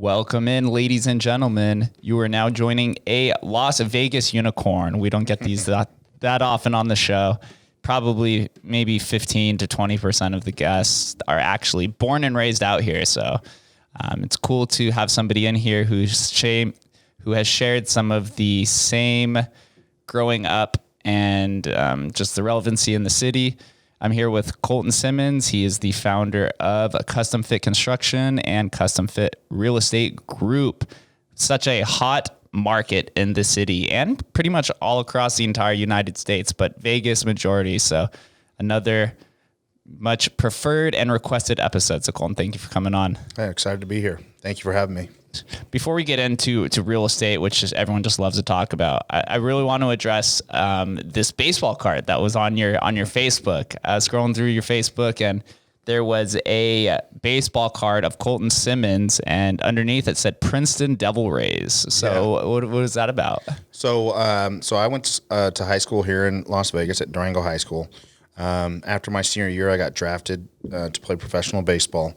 Welcome in, ladies and gentlemen. You are now joining a Las Vegas unicorn. We don't get these that often on the show. Probably maybe 15 to 20% of the guests are actually born and raised out here. So it's cool to have somebody in here who has shared some of the same growing up and just the relevancy in the city. I'm here with Coltyn Simmons. He is the founder of CustomFit Construction and CustomFit Real Estate Group. Such a hot market in the city and pretty much all across the entire United States, but Vegas majority. So another much preferred and requested episode. So Coltyn, thank you for coming on. Hey, excited to be here. Thank you for having me. Before we get into real estate, which is everyone just loves to talk about, I really want to address this baseball card that was on your Facebook. I was scrolling through your Facebook, and there was a baseball card of Coltyn Simmons, and underneath it said Princeton Rays. So yeah. What was that about? So I went to high school here in Las Vegas at Durango High School. After my senior year, I got drafted to play professional baseball.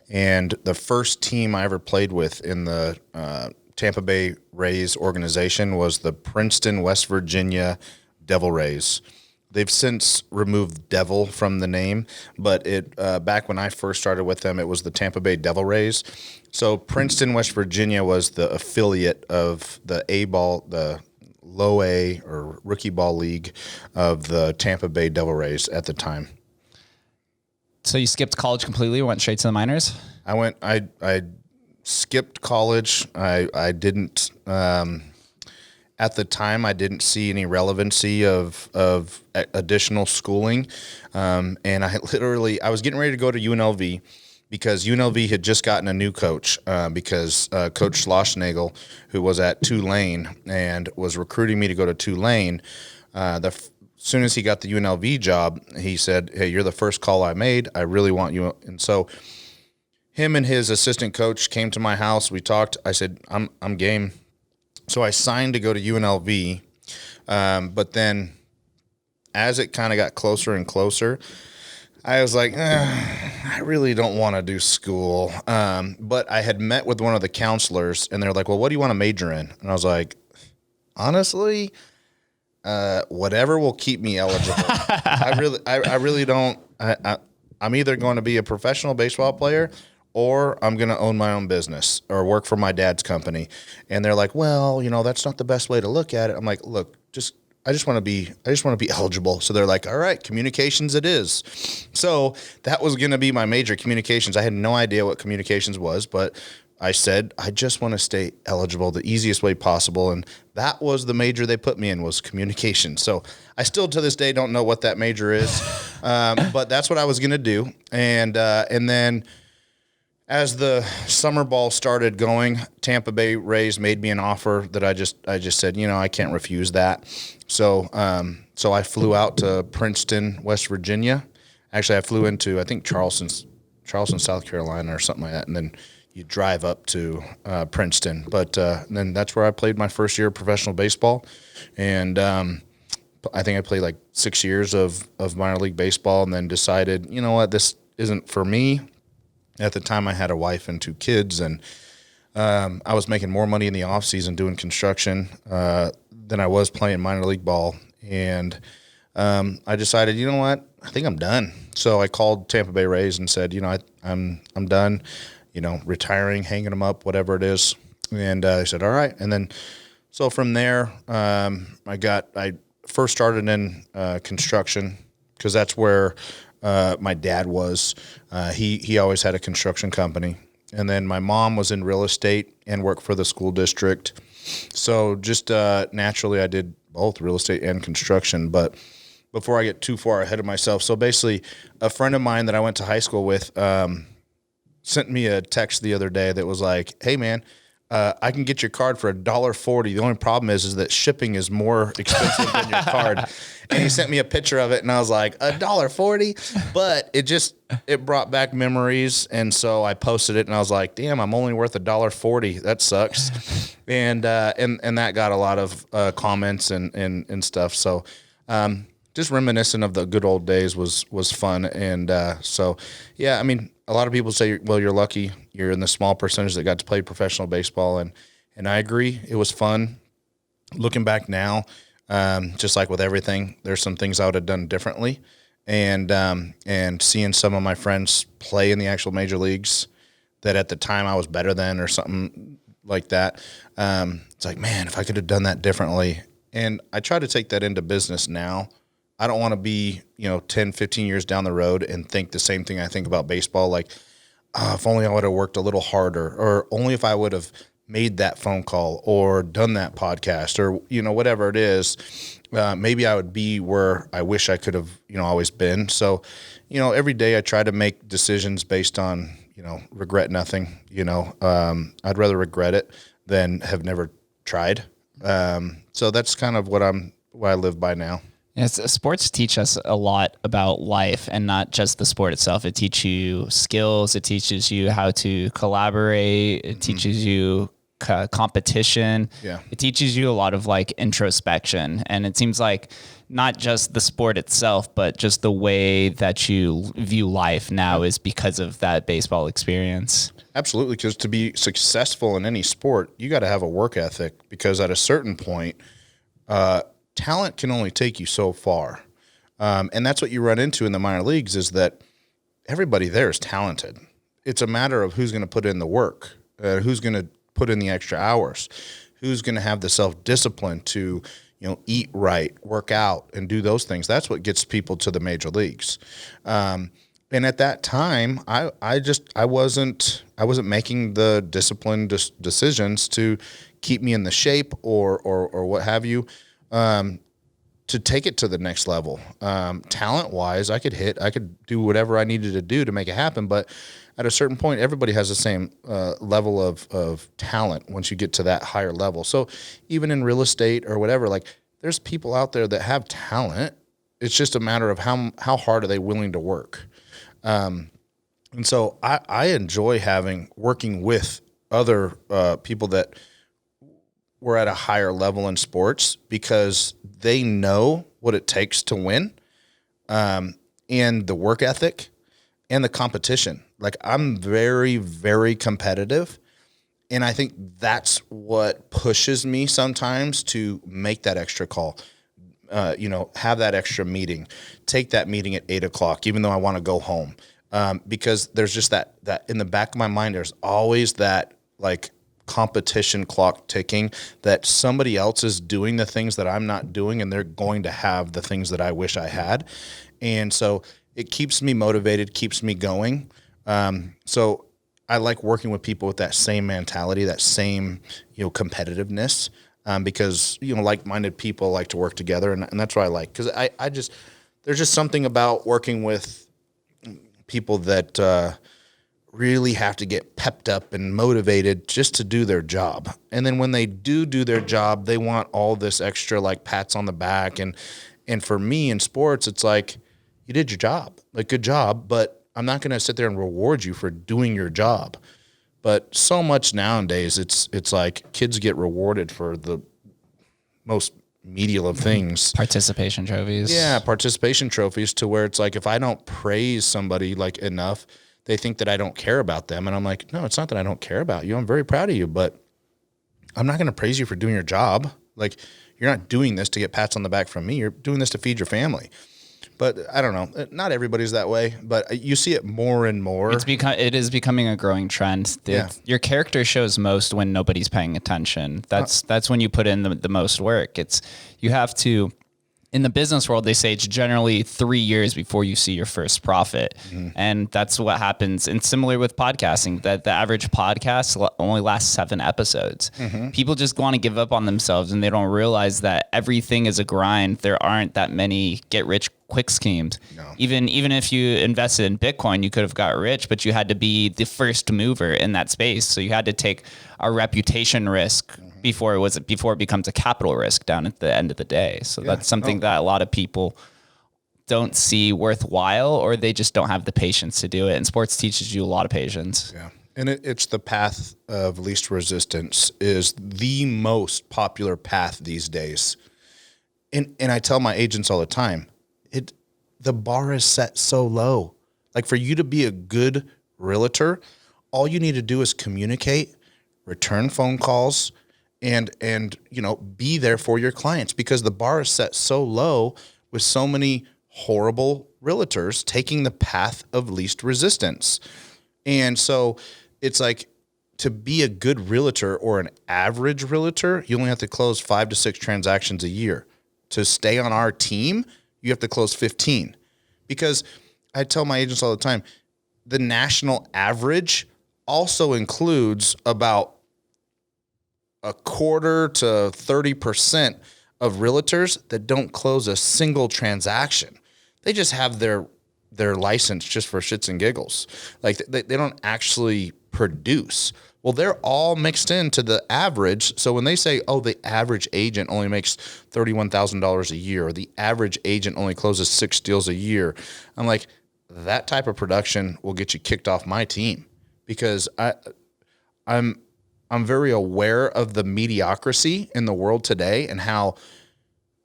And the first team I ever played with in the Tampa Bay Rays organization was the Princeton, West Virginia Devil Rays. They've since removed Devil from the name, but back when I first started with them, it was the Tampa Bay Devil Rays. So Princeton, West Virginia was the affiliate of the A-ball, the low A or rookie ball league of the Tampa Bay Devil Rays at the time. So you skipped college completely, went straight to the minors? I skipped college. I didn't, at the time, I didn't see any relevancy of additional schooling. And I was getting ready to go to UNLV because UNLV had just gotten a new coach because Coach Schlossnagel, who was at Tulane and was recruiting me to go to Tulane, as soon as he got the UNLV job, he said, "Hey, you're the first call I made. I really want you." And so him and his assistant coach came to my house. We talked. I said, I'm game. So I signed to go to UNLV. But then as it kind of got closer and closer, I was like, I really don't want to do school. But I had met with one of the counselors, and they're like, "Well, what do you want to major in?" And I was like, honestly, whatever will keep me eligible. I really don't. I'm either going to be a professional baseball player or I'm going to own my own business or work for my dad's company. And they're like, "Well, that's not the best way to look at it." I'm like, "Look, I just want to be eligible." So they're like, "All right, communications it is." So that was going to be my major, communications. I had no idea what communications was, but I said, I just want to stay eligible the easiest way possible. And that was the major they put me in, was communication. So I still to this day don't know what that major is, but that's what I was going to do. And then as the summer ball started going, Tampa Bay Rays made me an offer that I just said, I can't refuse that. So I flew out to Princeton, West Virginia. Actually, I flew into, I think, Charleston, South Carolina or something like that. And then you drive up to Princeton. But then that's where I played my first year of professional baseball. And I think I played like 6 years of minor league baseball and then decided, you know what, this isn't for me. At the time, I had a wife and 2 kids, and I was making more money in the off season doing construction than I was playing minor league ball. And I decided, you know what, I think I'm done. So I called Tampa Bay Rays and said, I'm done. Retiring, hanging them up, whatever it is. And I said, all right. And then, so from there, I first started in construction because that's where my dad was. He always had a construction company. And then my mom was in real estate and worked for the school district. So just naturally, I did both real estate and construction. But before I get too far ahead of myself, so basically a friend of mine that I went to high school with sent me a text the other day that was like, "Hey man, I can get your card for $1.40. The only problem is that shipping is more expensive than your card." And he sent me a picture of it, and I was like, $1.40? But it brought back memories, and so I posted it, and I was like, damn, I'm only worth $1.40. That sucks. and that got a lot of comments and stuff. So just reminiscent of the good old days was fun. And so, yeah, I mean, a lot of people say, well, you're lucky. You're in the small percentage that got to play professional baseball. And I agree. It was fun. Looking back now, just like with everything, there's some things I would have done differently. And seeing some of my friends play in the actual major leagues that at the time I was better than or something like that. It's like, man, if I could have done that differently. And I try to take that into business now. I don't want to be, 10, 15 years down the road and think the same thing I think about baseball. Like, if only I would have worked a little harder, or only if I would have made that phone call or done that podcast or, whatever it is, maybe I would be where I wish I could have, always been. So, every day I try to make decisions based on, regret nothing. I'd rather regret it than have never tried. So that's kind of what I live by now. Yes, sports teach us a lot about life, and not just the sport itself. It teaches you skills. It teaches you how to collaborate. It teaches you competition. Yeah. It teaches you a lot of like introspection. And it seems like not just the sport itself, but just the way that you view life now is because of that baseball experience. Absolutely. Because to be successful in any sport, you got to have a work ethic, because at a certain point, talent can only take you so far. And that's what you run into in the minor leagues, is that everybody there is talented. It's a matter of who's going to put in the work, who's going to put in the extra hours, who's going to have the self-discipline to, eat right, work out, and do those things. That's what gets people to the major leagues. And at that time, I wasn't making the disciplined decisions to keep me in the shape or what have you, to take it to the next level. Talent wise, I could do whatever I needed to do to make it happen. But at a certain point, everybody has the same level of talent once you get to that higher level. So even in real estate or whatever, like, there's people out there that have talent. It's just a matter of how hard are they willing to work. And so I enjoy working with other people that were at a higher level in sports, because they know what it takes to win, and the work ethic and the competition. Like, I'm very, very competitive, and I think that's what pushes me sometimes to make that extra call, have that extra meeting, take that meeting at 8:00, even though I want to go home. Because there's just that in the back of my mind, there's always that like competition clock ticking, that somebody else is doing the things that I'm not doing, and they're going to have the things that I wish I had. And so it keeps me motivated, keeps me going. So I like working with people with that same mentality, that same, competitiveness, because, like-minded people like to work together. And that's what I like. Cause there's just something about working with people that, really have to get pepped up and motivated just to do their job. And then when they do their job, they want all this extra like pats on the back. And for me in sports, it's like, you did your job, like, good job, but I'm not going to sit there and reward you for doing your job. But so much nowadays, it's like kids get rewarded for the most medial of things. Participation trophies. Yeah, participation trophies, to where it's like, if I don't praise somebody like enough, they think that I don't care about them. And I'm like, no, it's not that I don't care about you. I'm very proud of you, but I'm not going to praise you for doing your job. Like, you're not doing this to get pats on the back from me. You're doing this to feed your family. But I don't know. Not everybody's that way, but you see it more and more. It is becoming a growing trend. Your character shows most when nobody's paying attention. That's when you put in the most work. You have to. In the business world, they say it's generally 3 years before you see your first profit. Mm-hmm. And that's what happens. And similar with podcasting, that the average podcast only lasts 7 episodes. Mm-hmm. People just want to give up on themselves, and they don't realize that everything is a grind. There aren't that many get rich quick schemes. No. Even if you invested in Bitcoin, you could have got rich, but you had to be the first mover in that space. So you had to take a reputation risk before it becomes a capital risk down at the end of the day. So that's something that a lot of people don't see worthwhile, or they just don't have the patience to do it. And sports teaches you a lot of patience. Yeah. And it's the path of least resistance is the most popular path these days. And I tell my agents all the time, the bar is set so low. Like, for you to be a good realtor, all you need to do is communicate, return phone calls, and be there for your clients, because the bar is set so low with so many horrible realtors taking the path of least resistance. And so it's like, to be a good realtor or an average realtor, you only have to close 5 to 6 transactions a year. To stay on our team, you have to close 15. Because I tell my agents all the time, the national average also includes about a quarter to 30% of realtors that don't close a single transaction. They just have their license just for shits and giggles. Like they don't actually produce. Well, they're all mixed into the average. So when they say, oh, the average agent only makes $31,000 a year, or the average agent only closes 6 deals a year, I'm like, that type of production will get you kicked off my team, because I'm very aware of the mediocrity in the world today and how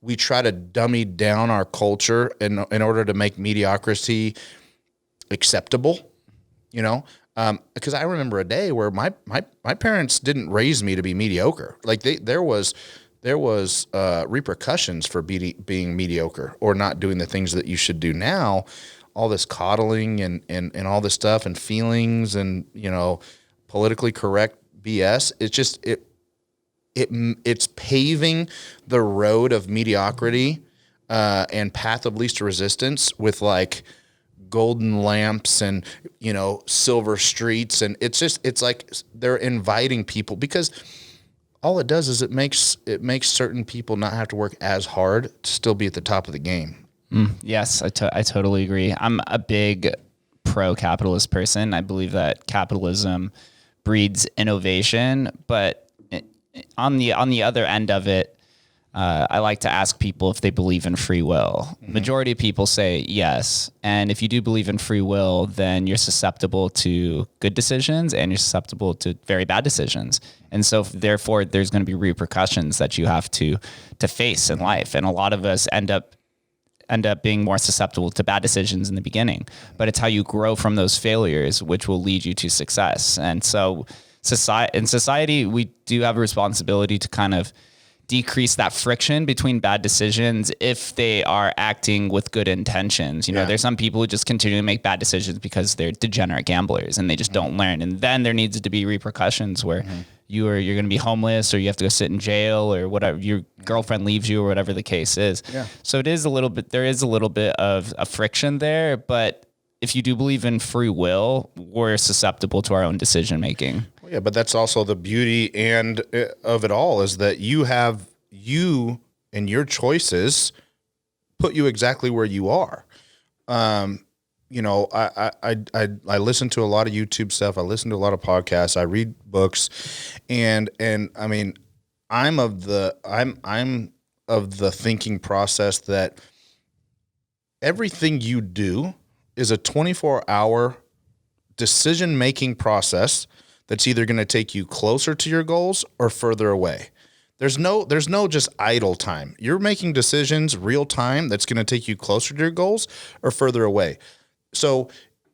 we try to dummy down our culture in order to make mediocrity acceptable, because I remember a day where my parents didn't raise me to be mediocre. Like there was repercussions for being mediocre or not doing the things that you should do. Now, all this coddling and all this stuff and feelings and, politically correct BS, it's paving the road of mediocrity and path of least resistance with like golden lamps and, silver streets. And it's like they're inviting people, because all it does is it makes certain people not have to work as hard to still be at the top of the game. Yes, I totally agree. I'm a big pro-capitalist person. I believe that capitalism breeds innovation, but on the other end of it, I like to ask people if they believe in free will. Mm-hmm. Majority of people say yes. And if you do believe in free will, then you're susceptible to good decisions and you're susceptible to very bad decisions. And so therefore there's going to be repercussions that you have to face in life. And a lot of us end up being more susceptible to bad decisions in the beginning, but it's how you grow from those failures, which will lead you to success. And so in society, we do have a responsibility to kind of decrease that friction between bad decisions if they are acting with good intentions. There's some people who just continue to make bad decisions because they're degenerate gamblers and they just don't learn. And then there needs to be repercussions where you're going to be homeless, or you have to go sit in jail, or whatever, your girlfriend leaves you, or whatever the case is. Yeah. So there is a little bit of a friction there, but if you do believe in free will, we're susceptible to our own decision making. Yeah, but that's also the beauty of it all, is that you and your choices put you exactly where you are. I listen to a lot of YouTube stuff. I listen to a lot of podcasts. I read books, and I mean, I'm of the thinking process that everything you do is a 24-hour decision-making process that's either going to take you closer to your goals or further away. There's no just idle time. You're making decisions real time that's going to take you closer to your goals or further away. So,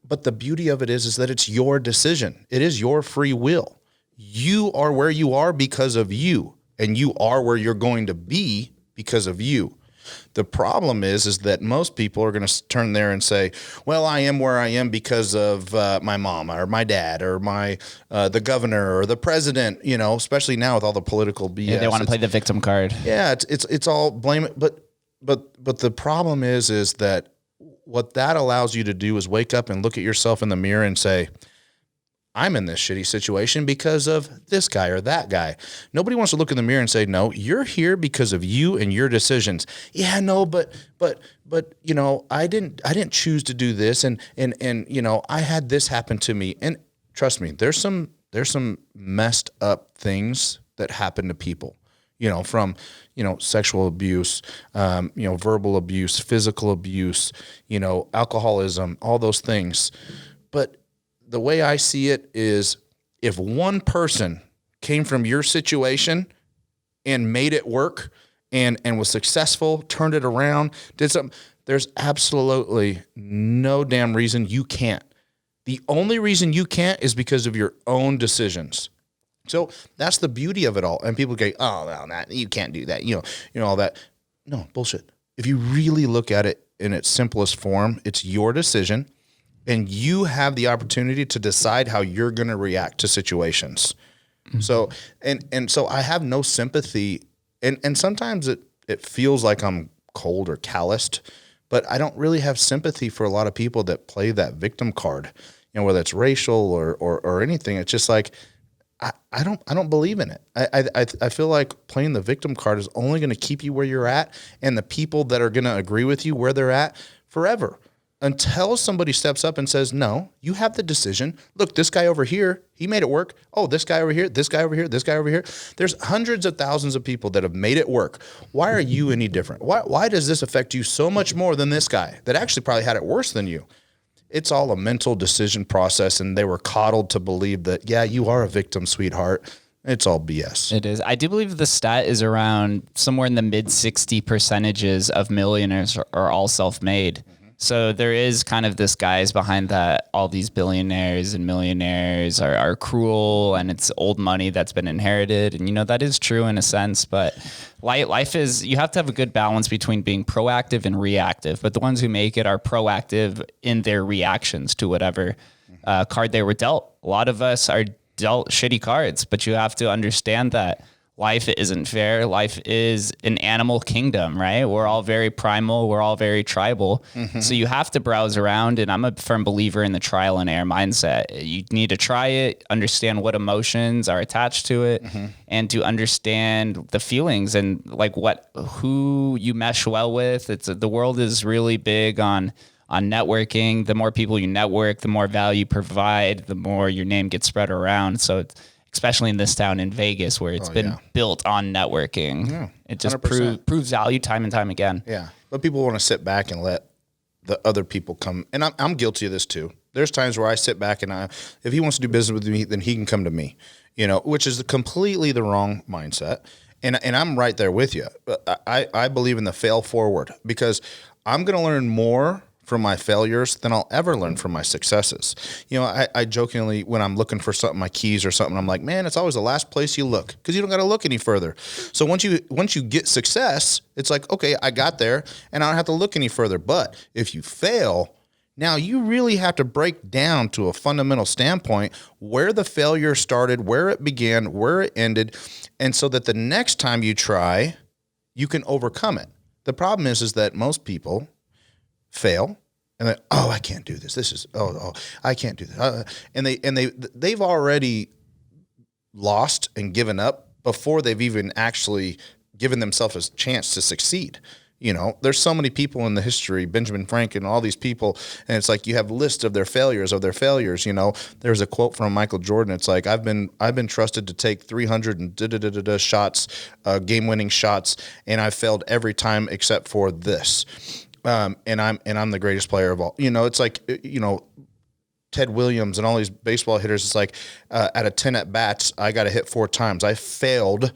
but the beauty of it is that it's your decision. It is your free will. You are where you are because of you, and you are where you're going to be because of you. The problem is that most people are going to turn there and say, well, I am where I am because of my mom or my dad or the governor or the president, especially now with all the political BS. Yeah, they want to play the victim card. Yeah, it's all blame it. But the problem is that what that allows you to do is wake up and look at yourself in the mirror and say, I'm in this shitty situation because of this guy or that guy. Nobody wants to look in the mirror and say, no, you're here because of you and your decisions. Yeah, no, but I didn't choose to do this, and I had this happen to me. And trust me, there's some messed up things that happen to people. From sexual abuse, verbal abuse, physical abuse, alcoholism, all those things. But the way I see it is, if one person came from your situation and made it work and was successful, turned it around, did something, there's absolutely no damn reason you can't. The only reason you can't is because of your own decisions. So that's the beauty of it all. And people go, oh, well, you can't do that. You know, all that. No, bullshit. If you really look at it in its simplest form, it's your decision, and you have the opportunity to decide how you're going to react to situations. Mm-hmm. So, and so I have no sympathy, and sometimes it feels like I'm cold or calloused, but I don't really have sympathy for a lot of people that play that victim card, whether it's racial or anything. It's just like, I don't believe in it. I feel like playing the victim card is only going to keep you where you're at, and the people that are going to agree with you where they're at forever, until somebody steps up and says, no, you have the decision. Look, this guy over here, he made it work. Oh, this guy over here, this guy over here, this guy over here. There's hundreds of thousands of people that have made it work. Why are you any different? Why does this affect you so much more than this guy that actually probably had it worse than you? It's all a mental decision process, and they were coddled to believe that, yeah, you are a victim, sweetheart. It's all BS. It is. I do believe the stat is around somewhere in the mid 60% of millionaires are all self-made. Mm-hmm. So there is kind of this guise behind that all these billionaires and millionaires are cruel, and it's old money that's been inherited. And, that is true in a sense, but life is, you have to have a good balance between being proactive and reactive. But the ones who make it are proactive in their reactions to whatever card they were dealt. A lot of us are dealt shitty cards, but you have to understand that life isn't fair. Life is an animal kingdom, right? We're all very primal. We're all very tribal. Mm-hmm. So you have to browse around, and I'm a firm believer in the trial and error mindset. You need to try it, understand what emotions are attached to it, mm-hmm. and to understand the feelings and like who you mesh well with. The world is really big on networking. The more people you network, the more value you provide, the more your name gets spread around. So especially in this town in Vegas, where it's been built on networking. Yeah, it just proves value time and time again. Yeah, but people want to sit back and let the other people come. And I'm guilty of this too. There's times where I sit back and if he wants to do business with me, then he can come to me, which is completely the wrong mindset. And I'm right there with you. I believe in the fail forward, because I'm going to learn more from my failures than I'll ever learn from my successes. I jokingly, when I'm looking for something, my keys or something, I'm like, man, it's always the last place you look, because you don't got to look any further. So once you get success, it's like, okay, I got there and I don't have to look any further. But if you fail, now you really have to break down to a fundamental standpoint where the failure started, where it began, where it ended, and so that the next time you try, you can overcome it. The problem is that most people fail, and then, oh, I can't do this. This is, I can't do this. And they've already lost and given up before they've even actually given themselves a chance to succeed. There's so many people in the history, Benjamin Franklin, all these people, and it's like you have lists of their failures. There's a quote from Michael Jordan. It's like, I've been trusted to take 300 and shots, game-winning shots, and I've failed every time except for this. And I'm the greatest player of all. It's like, Ted Williams and all these baseball hitters. It's like, out of 10 at bats, I got to hit 4 times. I failed,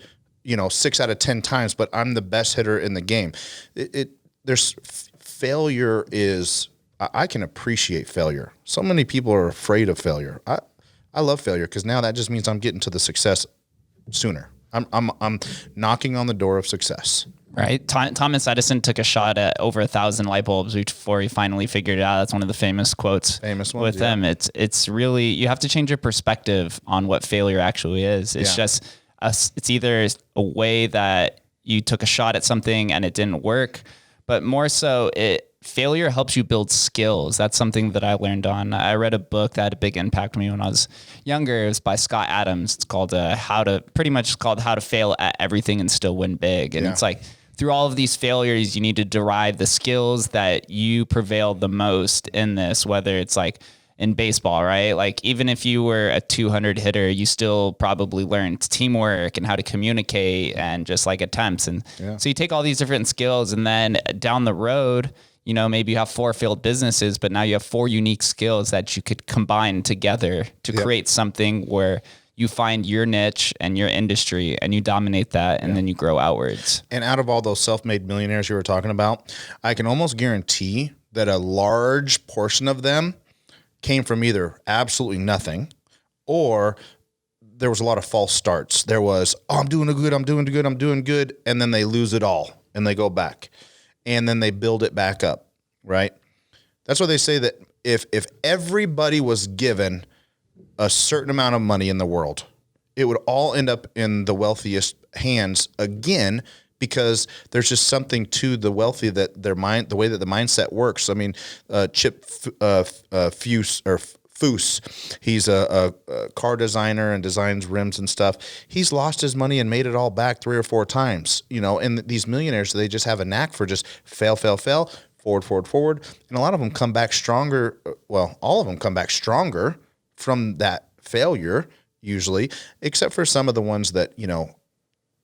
6 out of 10 times, but I'm the best hitter in the game. Failure is, I can appreciate failure. So many people are afraid of failure. I love failure, because now that just means I'm getting to the success sooner. I'm knocking on the door of success. Right. Thomas Edison took a shot at over 1,000 light bulbs before he finally figured it out. That's one of the famous quotes with him. It's really, you have to change your perspective on what failure actually is. It's just, it's either a way that you took a shot at something and it didn't work, but more so failure helps you build skills. That's something that I learned on. I read a book that had a big impact on me when I was younger. It was by Scott Adams. It's called How to Fail at Everything and Still Win Big. And it's like, through all of these failures, you need to derive the skills that you prevailed the most in this, whether it's like in baseball, right? Like, even if you were a 200 hitter, you still probably learned teamwork and how to communicate and just like attempts. And so you take all these different skills, and then down the road, maybe you have 4 failed businesses, but now you have 4 unique skills that you could combine together to create something where you find your niche and your industry and you dominate that, and then you grow outwards. And out of all those self-made millionaires you were talking about, I can almost guarantee that a large portion of them came from either absolutely nothing or there was a lot of false starts. There was, I'm doing good. And then they lose it all and they go back and then they build it back up, right? That's why they say that if everybody was given a certain amount of money in the world, it would all end up in the wealthiest hands again, because there's just something to the wealthy that their mind, the way that the mindset works. I mean, Chip Foose, he's a car designer and designs rims and stuff. He's lost his money and made it all back 3 or 4 times, and these millionaires, they just have a knack for just fail, forward. And a lot of them come back stronger. Well, all of them come back stronger from that failure usually, except for some of the ones that,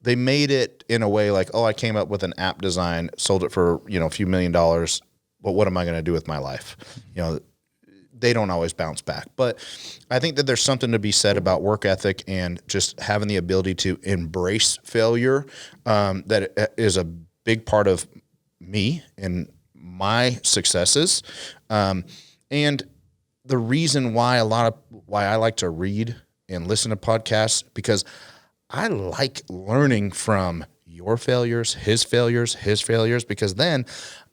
they made it in a way like, oh, I came up with an app design, sold it for, a few $1 million, but what am I going to do with my life? They don't always bounce back. But I think that there's something to be said about work ethic and just having the ability to embrace failure. That is a big part of me and my successes. And the reason why I like to read and listen to podcasts, because I like learning from your failures, his failures, because then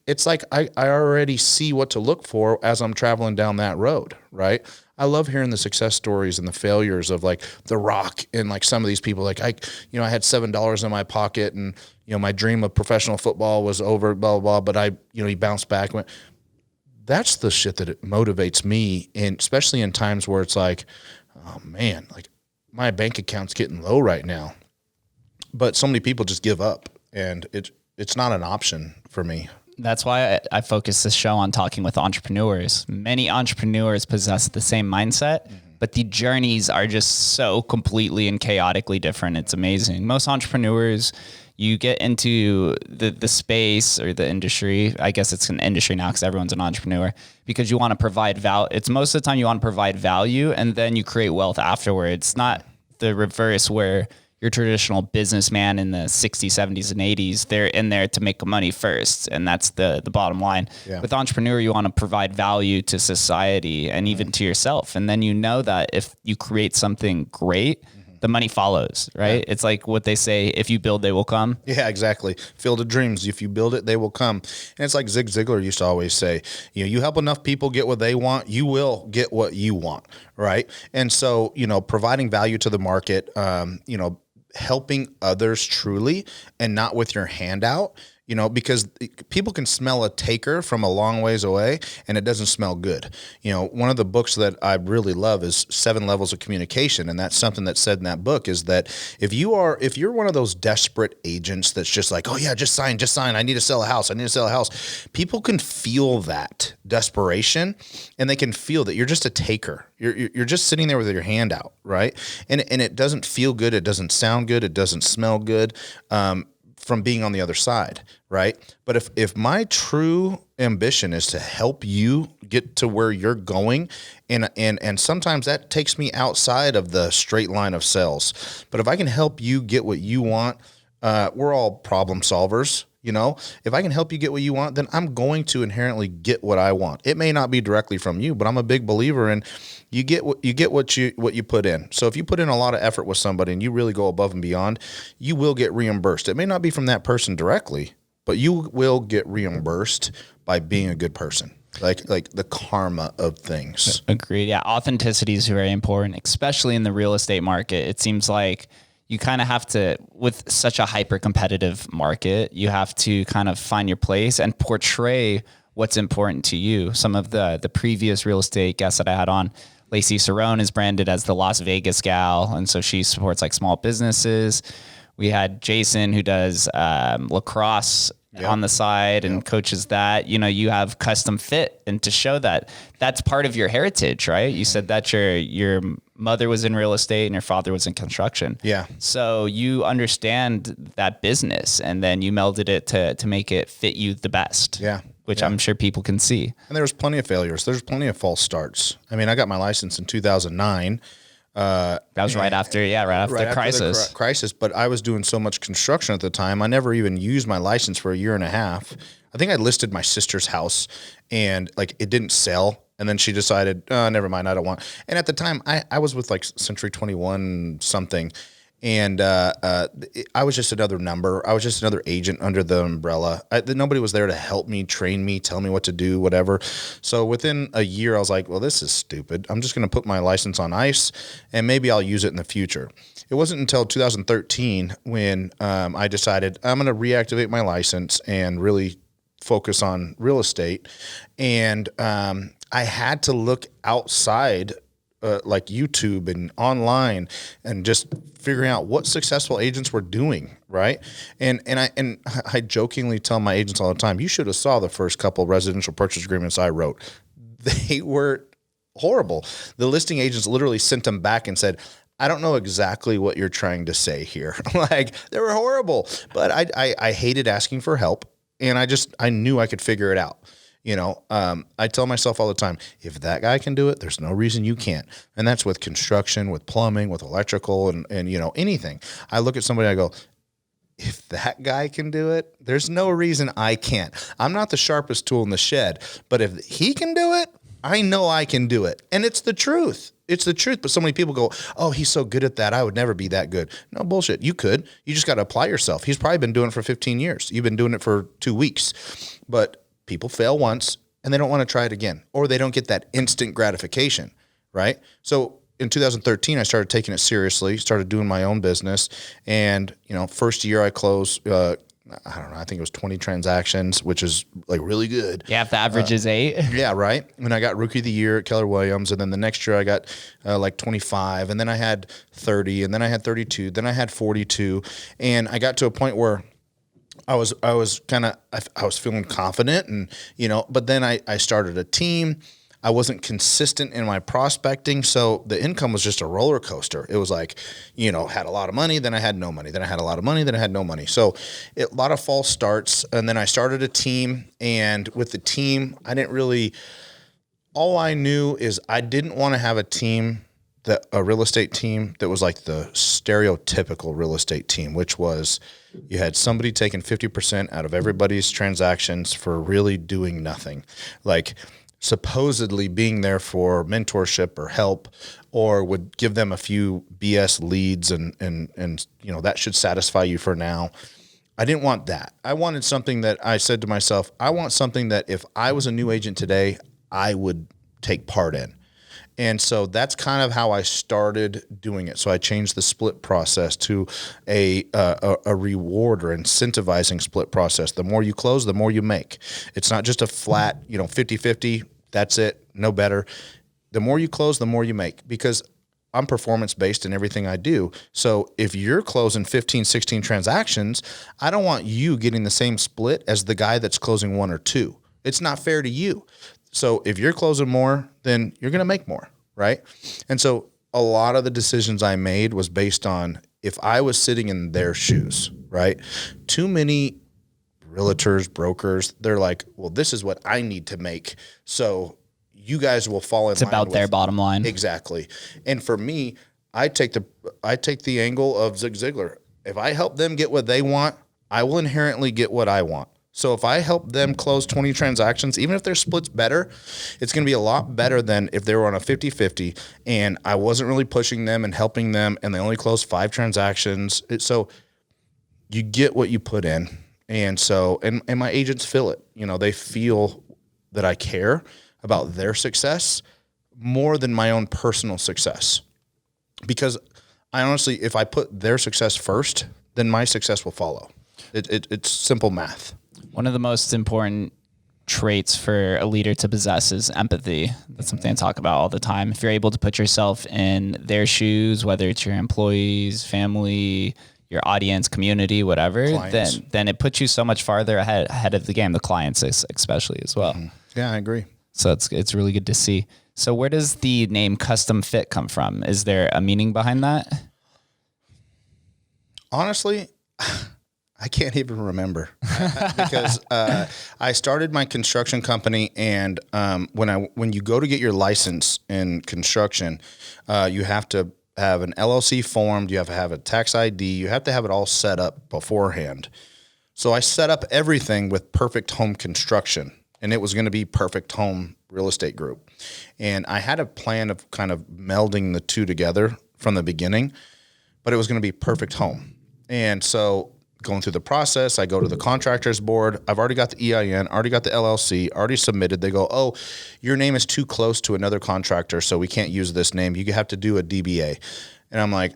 it's like I already see what to look for as I'm traveling down that road, right? I love hearing the success stories and the failures of like The Rock and like some of these people. Like I had $7 in my pocket and, my dream of professional football was over, blah, blah, blah. But he bounced back. That's the shit that it motivates me. And especially in times where it's like, oh man, like my bank account's getting low right now, but so many people just give up and it's not an option for me. That's why I focus this show on talking with entrepreneurs. Many entrepreneurs possess the same mindset, but the journeys are just so completely and chaotically different. It's amazing. Most entrepreneurs, you get into the space or the industry. I guess it's an industry now because everyone's an entrepreneur, because you want to provide value. It's most of the time you want to provide value and then you create wealth afterwards. It's not the reverse where your traditional businessman in the 60s, 70s, and 80s, they're in there to make money first. And that's the bottom line. Yeah. With entrepreneur, you want to provide value to society and even to yourself. And then that if you create something great, the money follows, right? Yeah. It's like what they say, if you build, they will come. Yeah, exactly. Field of dreams. If you build it, they will come. And it's like Zig Ziglar used to always say, you help enough people get what they want, you will get what you want, right? And so, providing value to the market, helping others truly and not with your hand out, because people can smell a taker from a long ways away and it doesn't smell good. One of the books that I really love is 7 Levels of Communication. And that's something that's said in that book is that if you're one of those desperate agents that's just like, oh yeah, just sign. I need to sell a house. People can feel that desperation and they can feel that you're just a taker. You're just sitting there with your hand out. Right. And it doesn't feel good. It doesn't sound good. It doesn't smell good. From being on the other side, right? But if my true ambition is to help you get to where you're going, and sometimes that takes me outside of the straight line of sales. But if I can help you get what you want, we're all problem solvers. If I can help you get what you want, then I'm going to inherently get what I want. It may not be directly from you, but I'm a big believer in you get what you put in. So if you put in a lot of effort with somebody and you really go above and beyond, you will get reimbursed. It may not be from that person directly, but you will get reimbursed by being a good person. Like the karma of things. Agreed. Yeah. Authenticity is very important, especially in the real estate market. It seems like you kind of have to, with such a hyper competitive market, you have to kind of find your place and portray what's important to you. Some of the previous real estate guests that I had on, Lacey Cerrone is branded as the Las Vegas gal. And so she supports like small businesses. We had Jason who does lacrosse on the side and coaches that. You have CustomFit, and to show that that's part of your heritage, right? You said that your mother was in real estate and your father was in construction. Yeah. So you understand that business, and then you melded it to make it fit you the best. Yeah. Which I'm sure people can see. And there was plenty of failures. There's plenty of false starts. I mean, I got my license in 2009. That was right after the crisis. Crisis, but I was doing so much construction at the time. I never even used my license for a year and a half. I think I listed my sister's house and like it didn't sell And then she decided, never mind, I don't want. And at the time, I was with like Century 21 something. And I was just another number. I was just another agent under the umbrella. Nobody was there to help me, train me, tell me what to do, whatever. So within a year, I was like, well, this is stupid. I'm just going to put my license on ice, and maybe I'll use it in the future. It wasn't until 2013 when I decided I'm going to reactivate my license and really focus on real estate. And I had to look outside like YouTube and online and just figuring out what successful agents were doing, right? And I jokingly tell my agents all the time, you should have saw the first couple residential purchase agreements I wrote. They were horrible. The listing agents literally sent them back and said, I don't know exactly what you're trying to say here. Like, they were horrible, but I hated asking for help, and I knew I could figure it out. I tell myself all the time, if that guy can do it, there's no reason you can't. And that's with construction, with plumbing, with electrical, and anything. I look at somebody, I go, if that guy can do it, there's no reason I can't. I'm not the sharpest tool in the shed, but if he can do it, I know I can do it. And it's the truth. It's the truth. But so many people go, oh, he's so good at that, I would never be that good. No, bullshit. You could. You just got to apply yourself. He's probably been doing it for 15 years. You've been doing it for 2 weeks. But people fail once and they don't want to try it again, or they don't get that instant gratification, right? So in 2013, I started taking it seriously, started doing my own business. And, first year I closed, I don't know, I think it was 20 transactions, which is like really good. Yeah, if the average is 8. Yeah, right. And I got Rookie of the Year at Keller Williams. And then the next year I got like 25. And then I had 30. And then I had 32. Then I had 42. And I got to a point where I was feeling confident, and but then I started a team. I wasn't consistent in my prospecting, so the income was just a roller coaster. It was like, had a lot of money, then I had no money, then I had a lot of money, then I had no money. So a lot of false starts, and then I started a team, and with the team, all I knew is I didn't want to have a real estate team that was like the stereotypical real estate team, which was you had somebody taking 50% out of everybody's transactions for really doing nothing, like supposedly being there for mentorship or help, or would give them a few BS leads and that should satisfy you for now. I didn't want that. I wanted something that I said to myself, I want something that if I was a new agent today, I would take part in. And so that's kind of how I started doing it. So I changed the split process to a reward or incentivizing split process. The more you close, the more you make. It's not just a flat, 50-50, that's it, no better. The more you close, the more you make, because I'm performance-based in everything I do. So if you're closing 15, 16 transactions, I don't want you getting the same split as the guy that's closing 1 or 2. It's not fair to you. So if you're closing more, then you're going to make more, right? And so a lot of the decisions I made was based on if I was sitting in their shoes, right? Too many realtors, brokers, they're like, well, this is what I need to make. So you guys will fall in line. It's about their bottom line. Exactly. And for me, I take the angle of Zig Ziglar. If I help them get what they want, I will inherently get what I want. So if I help them close 20 transactions, even if their split's better, it's going to be a lot better than if they were on a 50-50 and I wasn't really pushing them and helping them and they only closed 5 transactions. So you get what you put in. And so, and my agents feel it. They feel that I care about their success more than my own personal success. Because I honestly, if I put their success first, then my success will follow. It's simple math. One of the most important traits for a leader to possess is empathy. That's something I talk about all the time. If you're able to put yourself in their shoes, whether it's your employees, family, your audience, community, whatever, then it puts you so much farther ahead of the game, the clients especially as well. Mm-hmm. Yeah, I agree. So it's really good to see. So where does the name Custom Fit come from? Is there a meaning behind that? Honestly, I can't even remember because I started my construction company, and when you go to get your license in construction, you have to have an LLC formed, you have to have a tax ID, you have to have it all set up beforehand. So I set up everything with Perfect Home Construction. and it was going to be Perfect Home Real Estate Group. And I had a plan of kind of melding the two together from the beginning, but it was going to be Perfect Home. And so going through the process, I go to the contractors board. I've already got the EIN, already got the LLC, already submitted. They go, oh, your name is too close to another contractor, so we can't use this name. You have to do a DBA. And I'm like,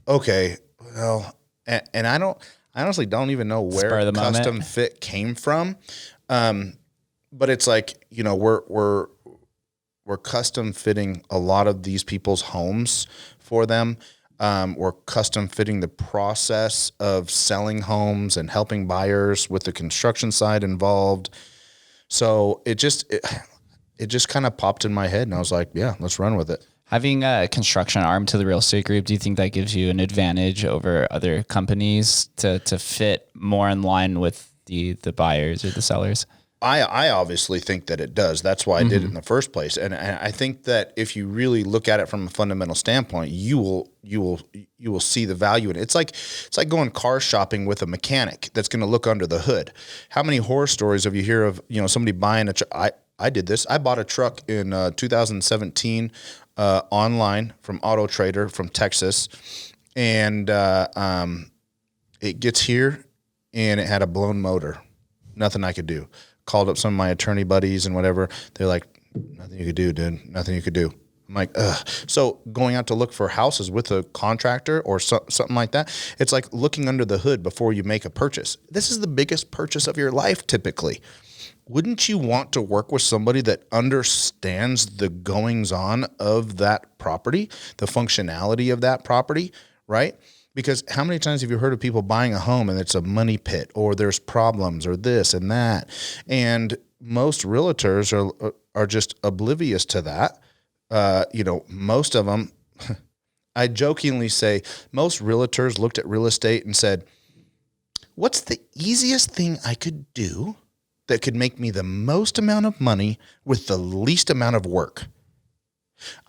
okay, well, and I honestly don't even know where Custom Fit came from. But it's like, you know, we're custom fitting a lot of these people's homes for them. We're custom fitting the process of selling homes and helping buyers with the construction side involved. So it just kind of popped in my head, and I was like, yeah, let's run with it. Having a construction arm to the real estate group, do you think that gives you an advantage over other companies to fit more in line with the buyers or the sellers? I obviously think that it does. That's why I did it in the first place. And I think that if you really look at it from a fundamental standpoint, you will see the value in it. It's like going car shopping with a mechanic that's going to look under the hood. How many horror stories have you hear of, you know, somebody buying I did this. I bought a truck in 2017 online from Auto Trader from Texas, and it gets here and it had a blown motor. Nothing I could do. Called up some of my attorney buddies and whatever. They're like, nothing you could do, dude. Nothing you could do. I'm like, ugh. So going out to look for houses with a contractor or something like that, it's like looking under the hood before you make a purchase. This is the biggest purchase of your life typically. Wouldn't you want to work with somebody that understands the goings on of that property, the functionality of that property, right? Because how many times have you heard of people buying a home and it's a money pit, or there's problems or this and that? And most realtors are just oblivious to that. You know, most of them, I jokingly say, most realtors looked at real estate and said, what's the easiest thing I could do that could make me the most amount of money with the least amount of work?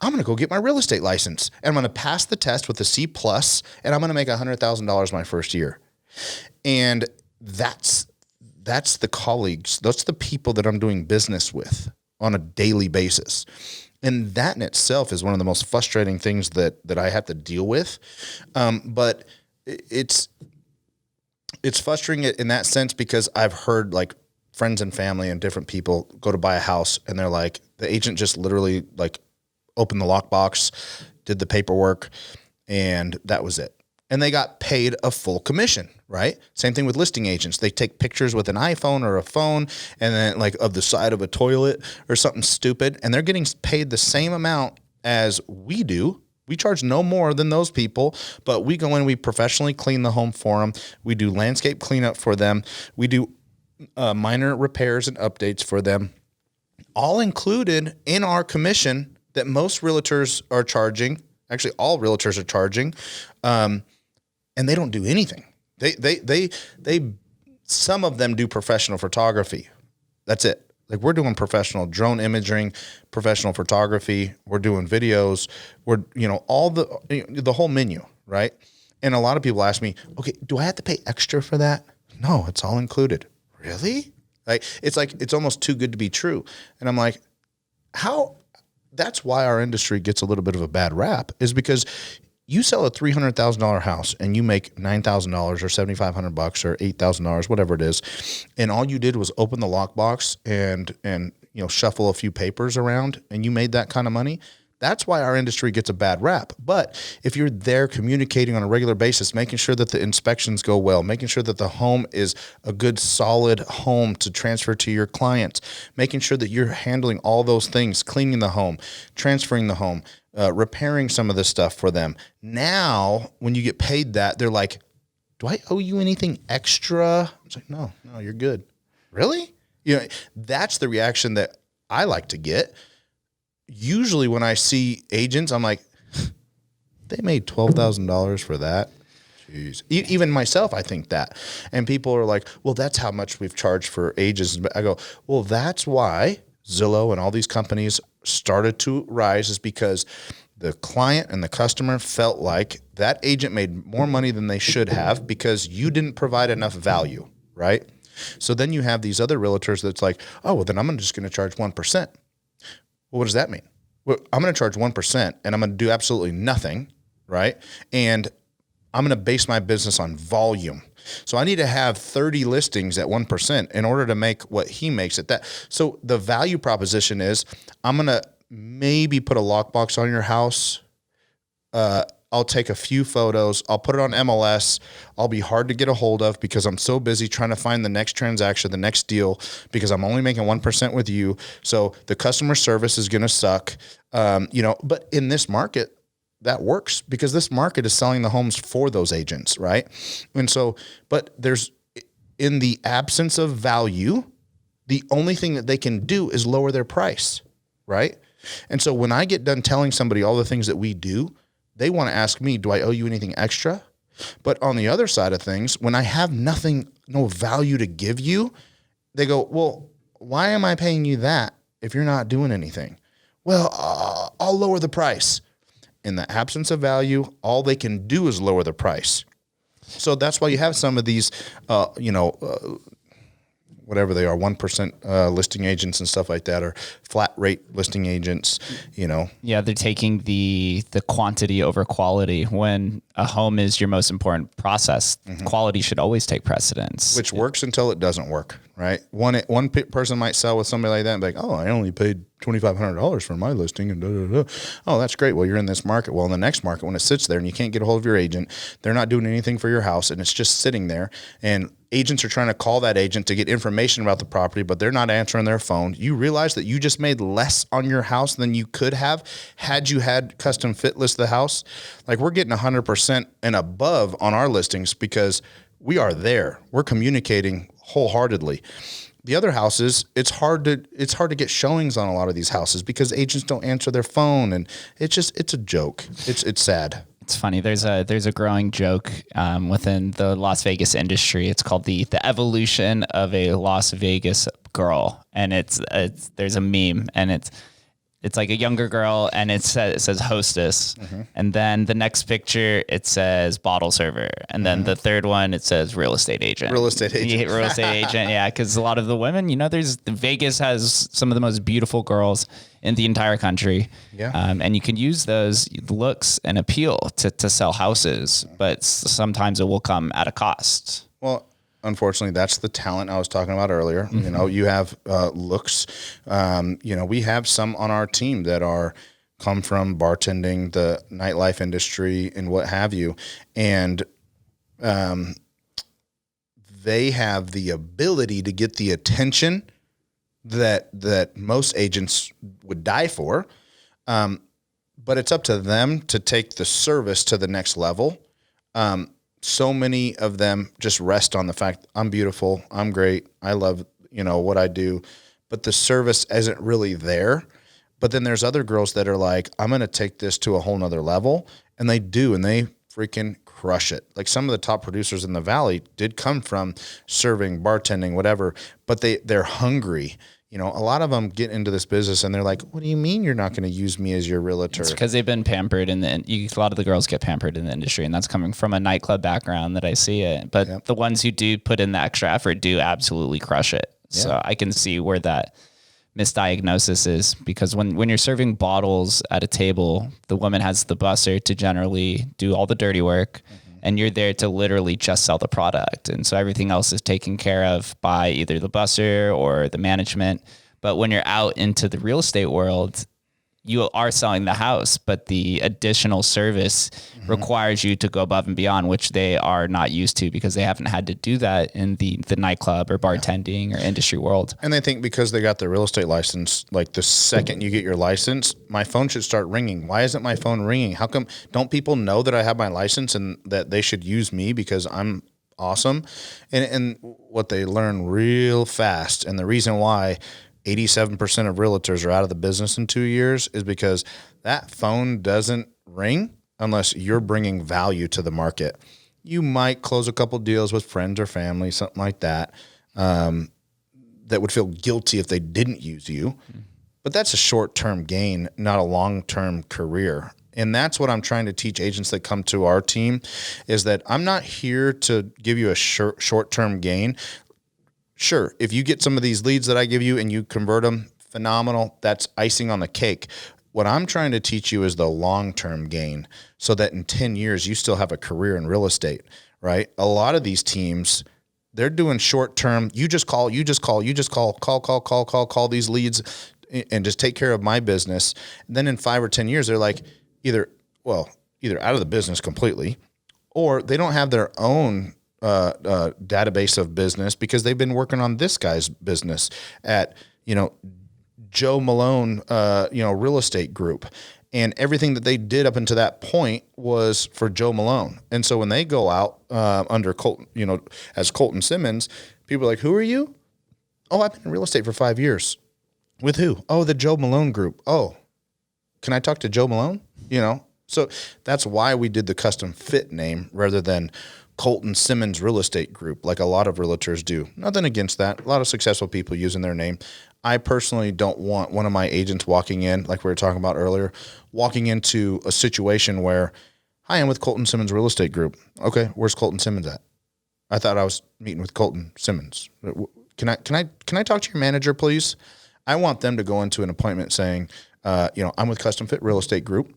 I'm going to go get my real estate license, and I'm going to pass the test with a C+, and I'm going to make $100,000 my first year. And that's the colleagues. That's the people that I'm doing business with on a daily basis. And that in itself is one of the most frustrating things that I have to deal with. But it's frustrating in that sense because I've heard like friends and family and different people go to buy a house, and they're like, the agent just literally like opened the lockbox, did the paperwork, and that was it. And they got paid a full commission, right? Same thing with listing agents. They take pictures with an iPhone or a phone and then like of the side of a toilet or something stupid, and they're getting paid the same amount as we do. We charge no more than those people, but we go in, we professionally clean the home for them. We do landscape cleanup for them. We do minor repairs and updates for them, all included in our commission that most realtors are charging. Actually, all realtors are charging, and they don't do anything. They some of them do professional photography. That's it. Like, we're doing professional drone imaging, professional photography. We're doing videos. We're, you know, all the whole menu, right? And a lot of people ask me, okay, do I have to pay extra for that? No, it's all included. Really? It's almost too good to be true. And I'm like, how? That's why our industry gets a little bit of a bad rap, is because you sell a $300,000 house and you make $9,000 or $7,500 or $8,000, whatever it is. And all you did was open the lockbox and, you know, shuffle a few papers around, and you made that kind of money. That's why our industry gets a bad rap. But if you're there communicating on a regular basis, making sure that the inspections go well, making sure that the home is a good, solid home to transfer to your clients, making sure that you're handling all those things, cleaning the home, transferring the home, repairing some of this stuff for them. Now, when you get paid that, they're like, do I owe you anything extra? It's like, no, you're good. Really? You know, that's the reaction that I like to get. Usually when I see agents, I'm like, they made $12,000 for that. Jeez. Even myself, I think that. And people are like, well, that's how much we've charged for agents. I go, well, that's why Zillow and all these companies started to rise, is because the client and the customer felt like that agent made more money than they should have because you didn't provide enough value, right? So then you have these other realtors that's like, oh, well, then I'm just going to charge 1%. Well, what does that mean? Well, I'm going to charge 1% and I'm going to do absolutely nothing, right? And I'm going to base my business on volume. So I need to have 30 listings at 1% in order to make what he makes at that. So the value proposition is I'm going to maybe put a lockbox on your house. I'll take a few photos. I'll put it on MLS. I'll be hard to get a hold of because I'm so busy trying to find the next transaction, the next deal, because I'm only making 1% with you. So the customer service is going to suck. But in this market, that works because this market is selling the homes for those agents, right? And so, but there's, in the absence of value, the only thing that they can do is lower their price, right? And so when I get done telling somebody all the things that we do, they want to ask me, do I owe you anything extra? But on the other side of things, when I have no value to give you, they go, well, why am I paying you that if you're not doing anything? Well, I'll lower the price. In the absence of value, all they can do is lower the price. So that's why you have some of these, whatever they are, 1% listing agents and stuff like that, or flat rate listing agents, Yeah, they're taking the quantity over quality. When a home is your most important process, quality should always take precedence. Which works until it doesn't work, right? One person might sell with somebody like that and be like, oh, I only paid $2,500 for my listing and da-da-da. Oh, that's great. Well, you're in this market. Well, in the next market, when it sits there and you can't get a hold of your agent, they're not doing anything for your house and it's just sitting there, and agents are trying to call that agent to get information about the property, but they're not answering their phone. You realize that you just made less on your house than you could have had you had Custom Fit list the house. Like, we're getting 100% and above on our listings because we are there. We're communicating wholeheartedly. The other houses, it's hard to get showings on a lot of these houses because agents don't answer their phone, and it's a joke. It's sad. It's funny. There's a growing joke within the Las Vegas industry. It's called the evolution of a Las Vegas girl, and there's a meme, and it's like a younger girl, and it says hostess, and then the next picture it says bottle server, and then the third one it says real estate agent. Real estate agent. Real estate agent. Yeah, because a lot of the women, Vegas has some of the most beautiful girls in the entire country. Yeah. And you can use those looks and appeal to sell houses, but sometimes it will come at a cost. Well, unfortunately, that's the talent I was talking about earlier. You have looks. We have some on our team that come from bartending, the nightlife industry, and what have you, and they have the ability to get the attention that most agents would die for. But it's up to them to take the service to the next level. So many of them just rest on the fact I'm beautiful, I'm great, I love, what I do, but the service isn't really there. But then there's other girls that are like, I'm going to take this to a whole nother level. And they do, and they freaking crush it. Like, some of the top producers in the Valley did come from serving, bartending, whatever, but they're hungry. A lot of them get into this business and they're like, what do you mean you're not going to use me as your realtor? It's because they've been pampered a lot of the girls get pampered in the industry, and that's coming from a nightclub background that I see it. But The ones who do put in the extra effort do absolutely crush it. Yeah. So I can see where that misdiagnosis is, because when you're serving bottles at a table, the woman has the busser to generally do all the dirty work. And you're there to literally just sell the product. And so everything else is taken care of by either the busser or the management. But when you're out into the real estate world, you are selling the house, but the additional service requires you to go above and beyond, which they are not used to because they haven't had to do that in the nightclub or bartending or industry world. And they think because they got their real estate license, like the second you get your license, my phone should start ringing. Why isn't my phone ringing? How come don't people know that I have my license and that they should use me because I'm awesome? And what they learn real fast, and the reason why 87% of realtors are out of the business in 2 years is because that phone doesn't ring unless you're bringing value to the market. You might close a couple deals with friends or family, something like that, that would feel guilty if they didn't use you. But that's a short-term gain, not a long-term career. And that's what I'm trying to teach agents that come to our team, is that I'm not here to give you a short-term gain. Sure, if you get some of these leads that I give you and you convert them, phenomenal. That's icing on the cake. What I'm trying to teach you is the long-term gain so that in 10 years, you still have a career in real estate, right? A lot of these teams, they're doing short-term. You just call these leads and just take care of my business. And then in 5 or 10 years, they're like either out of the business completely, or they don't have their own database of business because they've been working on this guy's business at, Joe Malone, real estate group. And everything that they did up until that point was for Joe Malone. And so when they go out under Coltyn, as Coltyn Simmons, people are like, who are you? Oh, I've been in real estate for 5 years. With who? Oh, the Joe Malone group. Oh, can I talk to Joe Malone? So that's why we did the CustomFit name rather than Coltyn Simmons Real Estate Group, like a lot of realtors do. Nothing against that. A lot of successful people using their name. I personally don't want one of my agents walking in, like we were talking about earlier, walking into a situation where, hi, I'm with Coltyn Simmons Real Estate Group. Okay, where's Coltyn Simmons at? I thought I was meeting with Coltyn Simmons. Can I talk to your manager, please? I want them to go into an appointment saying, I'm with CustomFit Real Estate Group,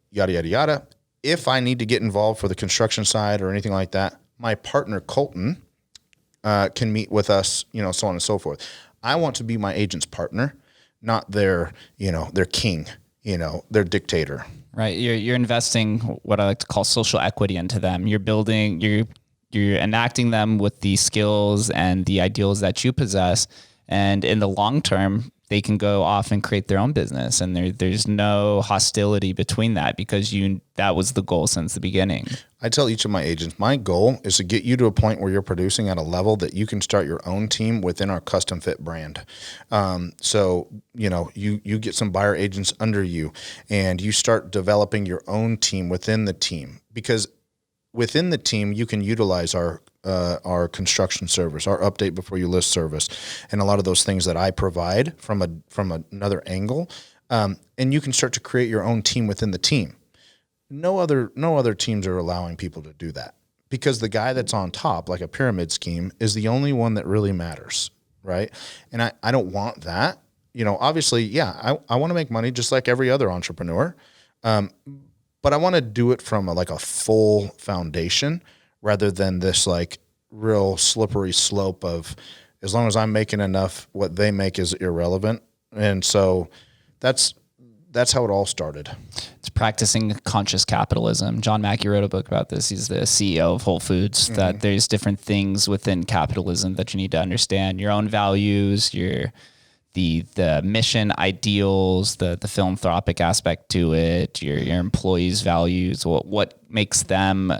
yada, yada, yada. If I need to get involved for the construction side or anything like that, my partner Coltyn can meet with us, so on and so forth. I want to be my agent's partner, not their king, their dictator. Right. You're investing what I like to call social equity into them. You're building, you're enacting them with the skills and the ideals that you possess. And in the long term, they can go off and create their own business. And there's no hostility between that because that was the goal since the beginning. I tell each of my agents, my goal is to get you to a point where you're producing at a level that you can start your own team within our CustomFit brand. So, you get some buyer agents under you and you start developing your own team within the team, because within the team, you can utilize our construction service, our update before you list service, and a lot of those things that I provide from another angle. And you can start to create your own team within the team. No other teams are allowing people to do that, because the guy that's on top, like a pyramid scheme, is the only one that really matters, right? And I don't want that. Obviously, yeah, I want to make money just like every other entrepreneur. But I want to do it from a full foundation rather than this real slippery slope of, as long as I'm making enough, what they make is irrelevant. And so that's how it all started. It's practicing conscious capitalism. John Mackey wrote a book about this. He's the CEO of Whole Foods, that there's different things within capitalism that you need to understand: your own values, the mission ideals, the philanthropic aspect to it, your employees' values, what makes them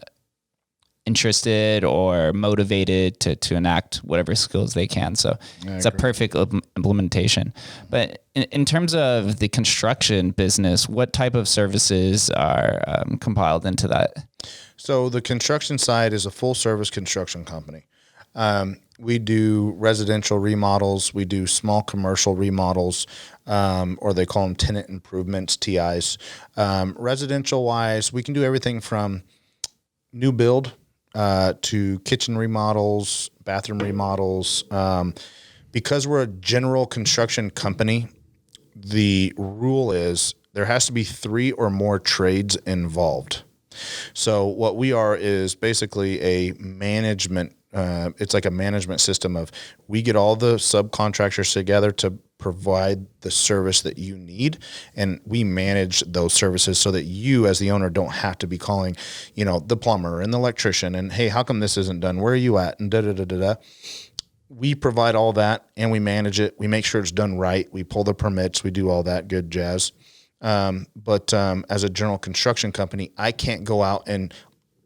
interested or motivated to enact whatever skills they can. So it's a perfect implementation. But in terms of the construction business, what type of services are compiled into that? So the construction side is a full service construction company. We do residential remodels. We do small commercial remodels, or they call them tenant improvements, TIs. Residential wise, we can do everything from new build to kitchen remodels, bathroom remodels. Because we're a general construction company, the rule is there has to be 3 or more trades involved. So what we are is basically a management. It's like a management system of, we get all the subcontractors together to provide the service that you need, and we manage those services so that you as the owner don't have to be calling, the plumber and the electrician and, hey, how come this isn't done? Where are you at? And da-da-da-da-da. We provide all that and we manage it. We make sure it's done right. We pull the permits. We do all that good jazz. But as a general construction company, I can't go out and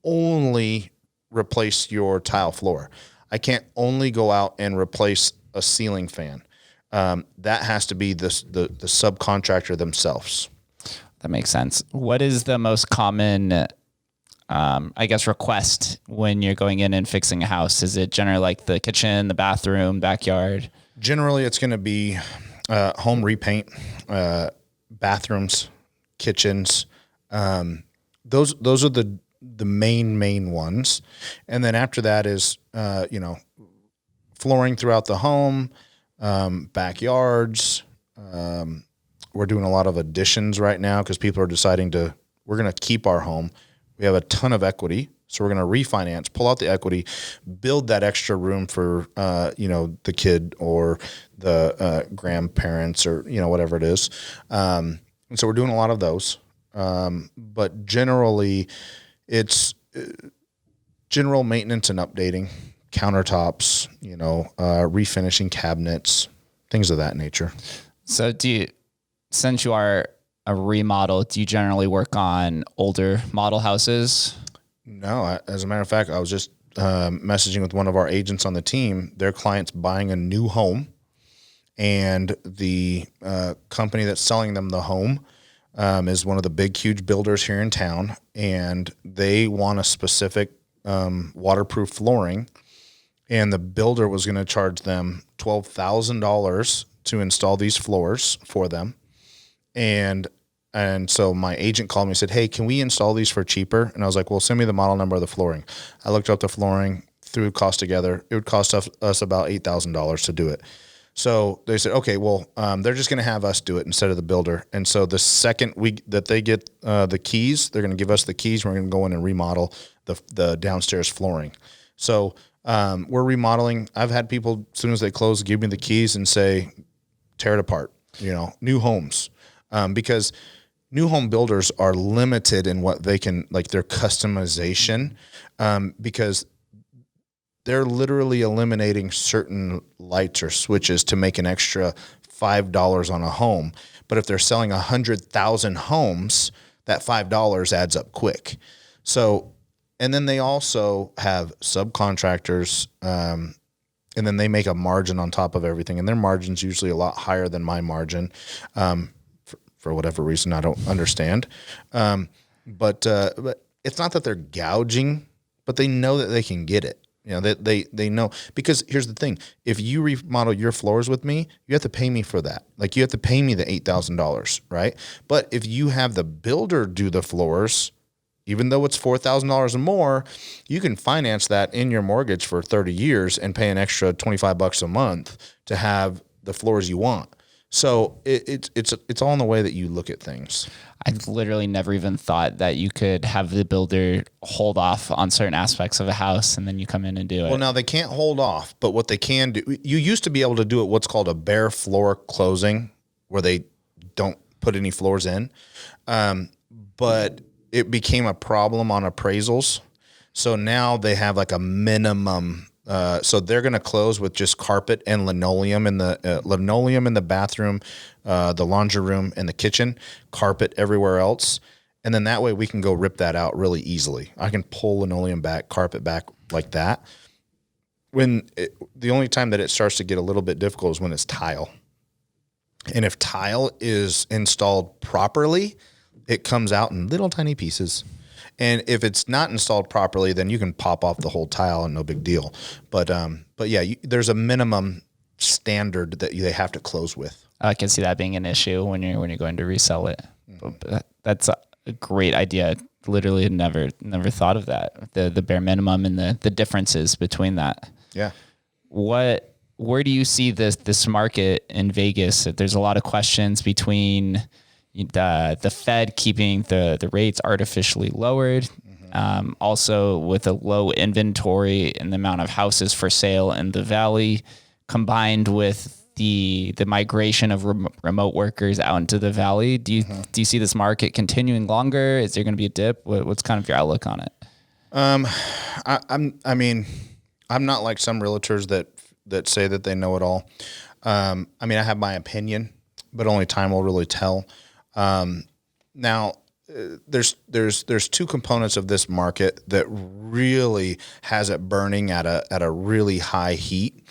only replace your tile floor. I can't only go out and replace a ceiling fan. That has to be the subcontractor themselves. That makes sense. What is the most common, request when you're going in and fixing a house? Is it generally like the kitchen, the bathroom, backyard? Generally, it's going to be home repaint, bathrooms, kitchens. Those are the main ones. And then after that is, flooring throughout the home, backyards. We're doing a lot of additions right now because people are deciding we're going to keep our home. We have a ton of equity. So we're going to refinance, pull out the equity, build that extra room for, the kid or the grandparents or, whatever it is. And so we're doing a lot of those. But generally it's general maintenance and updating, countertops, refinishing cabinets, things of that nature. So since you are a remodel, do you generally work on older model houses? No, as a matter of fact, I was just messaging with one of our agents on the team. Their client's buying a new home, and the company that's selling them the home is one of the big, huge builders here in town, and they want a specific waterproof flooring, and the builder was going to charge them $12,000 to install these floors for them. And so my agent called me and said, hey, can we install these for cheaper? And I was like, well, send me the model number of the flooring. I looked up the flooring, threw cost together. It would cost us about $8,000 to do it. So they said, okay, well, they're just going to have us do it instead of the builder. And so the second week that they get the keys, they're going to give us the keys. We're going to go in and remodel the downstairs flooring. So we're remodeling. I've had people, as soon as they close, give me the keys and say, tear it apart, new homes. Because new home builders are limited in what they can, like their customization, because they're literally eliminating certain lights or switches to make an extra $5 on a home. But if they're selling 100,000 homes, that $5 adds up quick. So, and then they also have subcontractors, and then they make a margin on top of everything. And their margin's usually a lot higher than my margin. For whatever reason, I don't understand. But it's not that they're gouging, but they know that they can get it. They know, because here's the thing. If you remodel your floors with me, you have to pay me for that. Like, you have to pay me the $8,000, right? But if you have the builder do the floors, even though it's $4,000 or more, you can finance that in your mortgage for 30 years and pay an extra $25 a month to have the floors you want. So it's all in the way that you look at things. I've literally never even thought that you could have the builder hold off on certain aspects of a house and then you come in and do it. Well, now they can't hold off, but what they can do, you used to be able to do it what's called a bare floor closing, where they don't put any floors in. But it became a problem on appraisals. So now they have like a minimum. So they're going to close with just carpet and linoleum in the bathroom, the laundry room, and the kitchen, carpet everywhere else. And then that way we can go rip that out really easily. I can pull linoleum back, carpet back like that. The only time that it starts to get a little bit difficult is when it's tile. And if tile is installed properly, it comes out in little tiny pieces. And if it's not installed properly, then you can pop off the whole tile and no big deal. But yeah, there's a minimum standard that they have to close with. I can see that being an issue when you're going to resell it. Mm-hmm. That's a great idea. Literally never thought of that. The bare minimum and the differences between that. Yeah. Where do you see this market in Vegas? There's a lot of questions between the Fed keeping the rates artificially lowered, also with a low inventory and the amount of houses for sale in the valley, combined with the migration of remote workers out into the valley. Do you see this market continuing longer? Is there going to be a dip? What's kind of your outlook on it? I'm not like some realtors that say that they know it all. I have my opinion, but only time will really tell. Now there's two components of this market that really has it burning at a really high heat.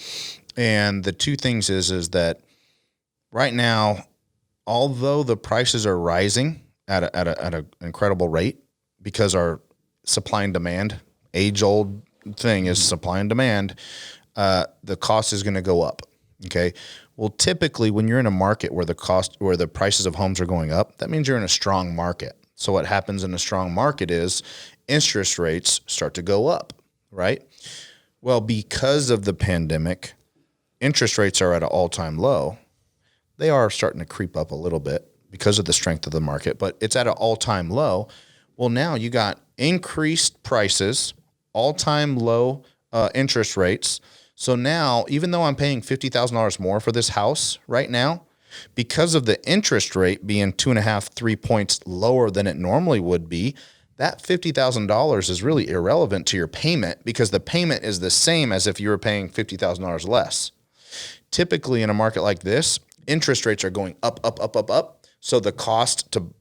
And the two things is that right now, although the prices are rising at an incredible rate, because our supply and demand, age old thing is supply and demand, the cost is going to go up. Okay. Well, typically when you're in a market where the prices of homes are going up, that means you're in a strong market. So what happens in a strong market is interest rates start to go up, right? Well, because of the pandemic, interest rates are at an all-time low. They are starting to creep up a little bit because of the strength of the market, but it's at an all-time low. Well, now you got increased prices, all-time low interest rates. So now, even though I'm paying $50,000 more for this house right now, because of the interest rate being 2.5, 3 points lower than it normally would be, that $50,000 is really irrelevant to your payment because the payment is the same as if you were paying $50,000 less. Typically in a market like this, interest rates are going up, up, up, up, up. So the cost to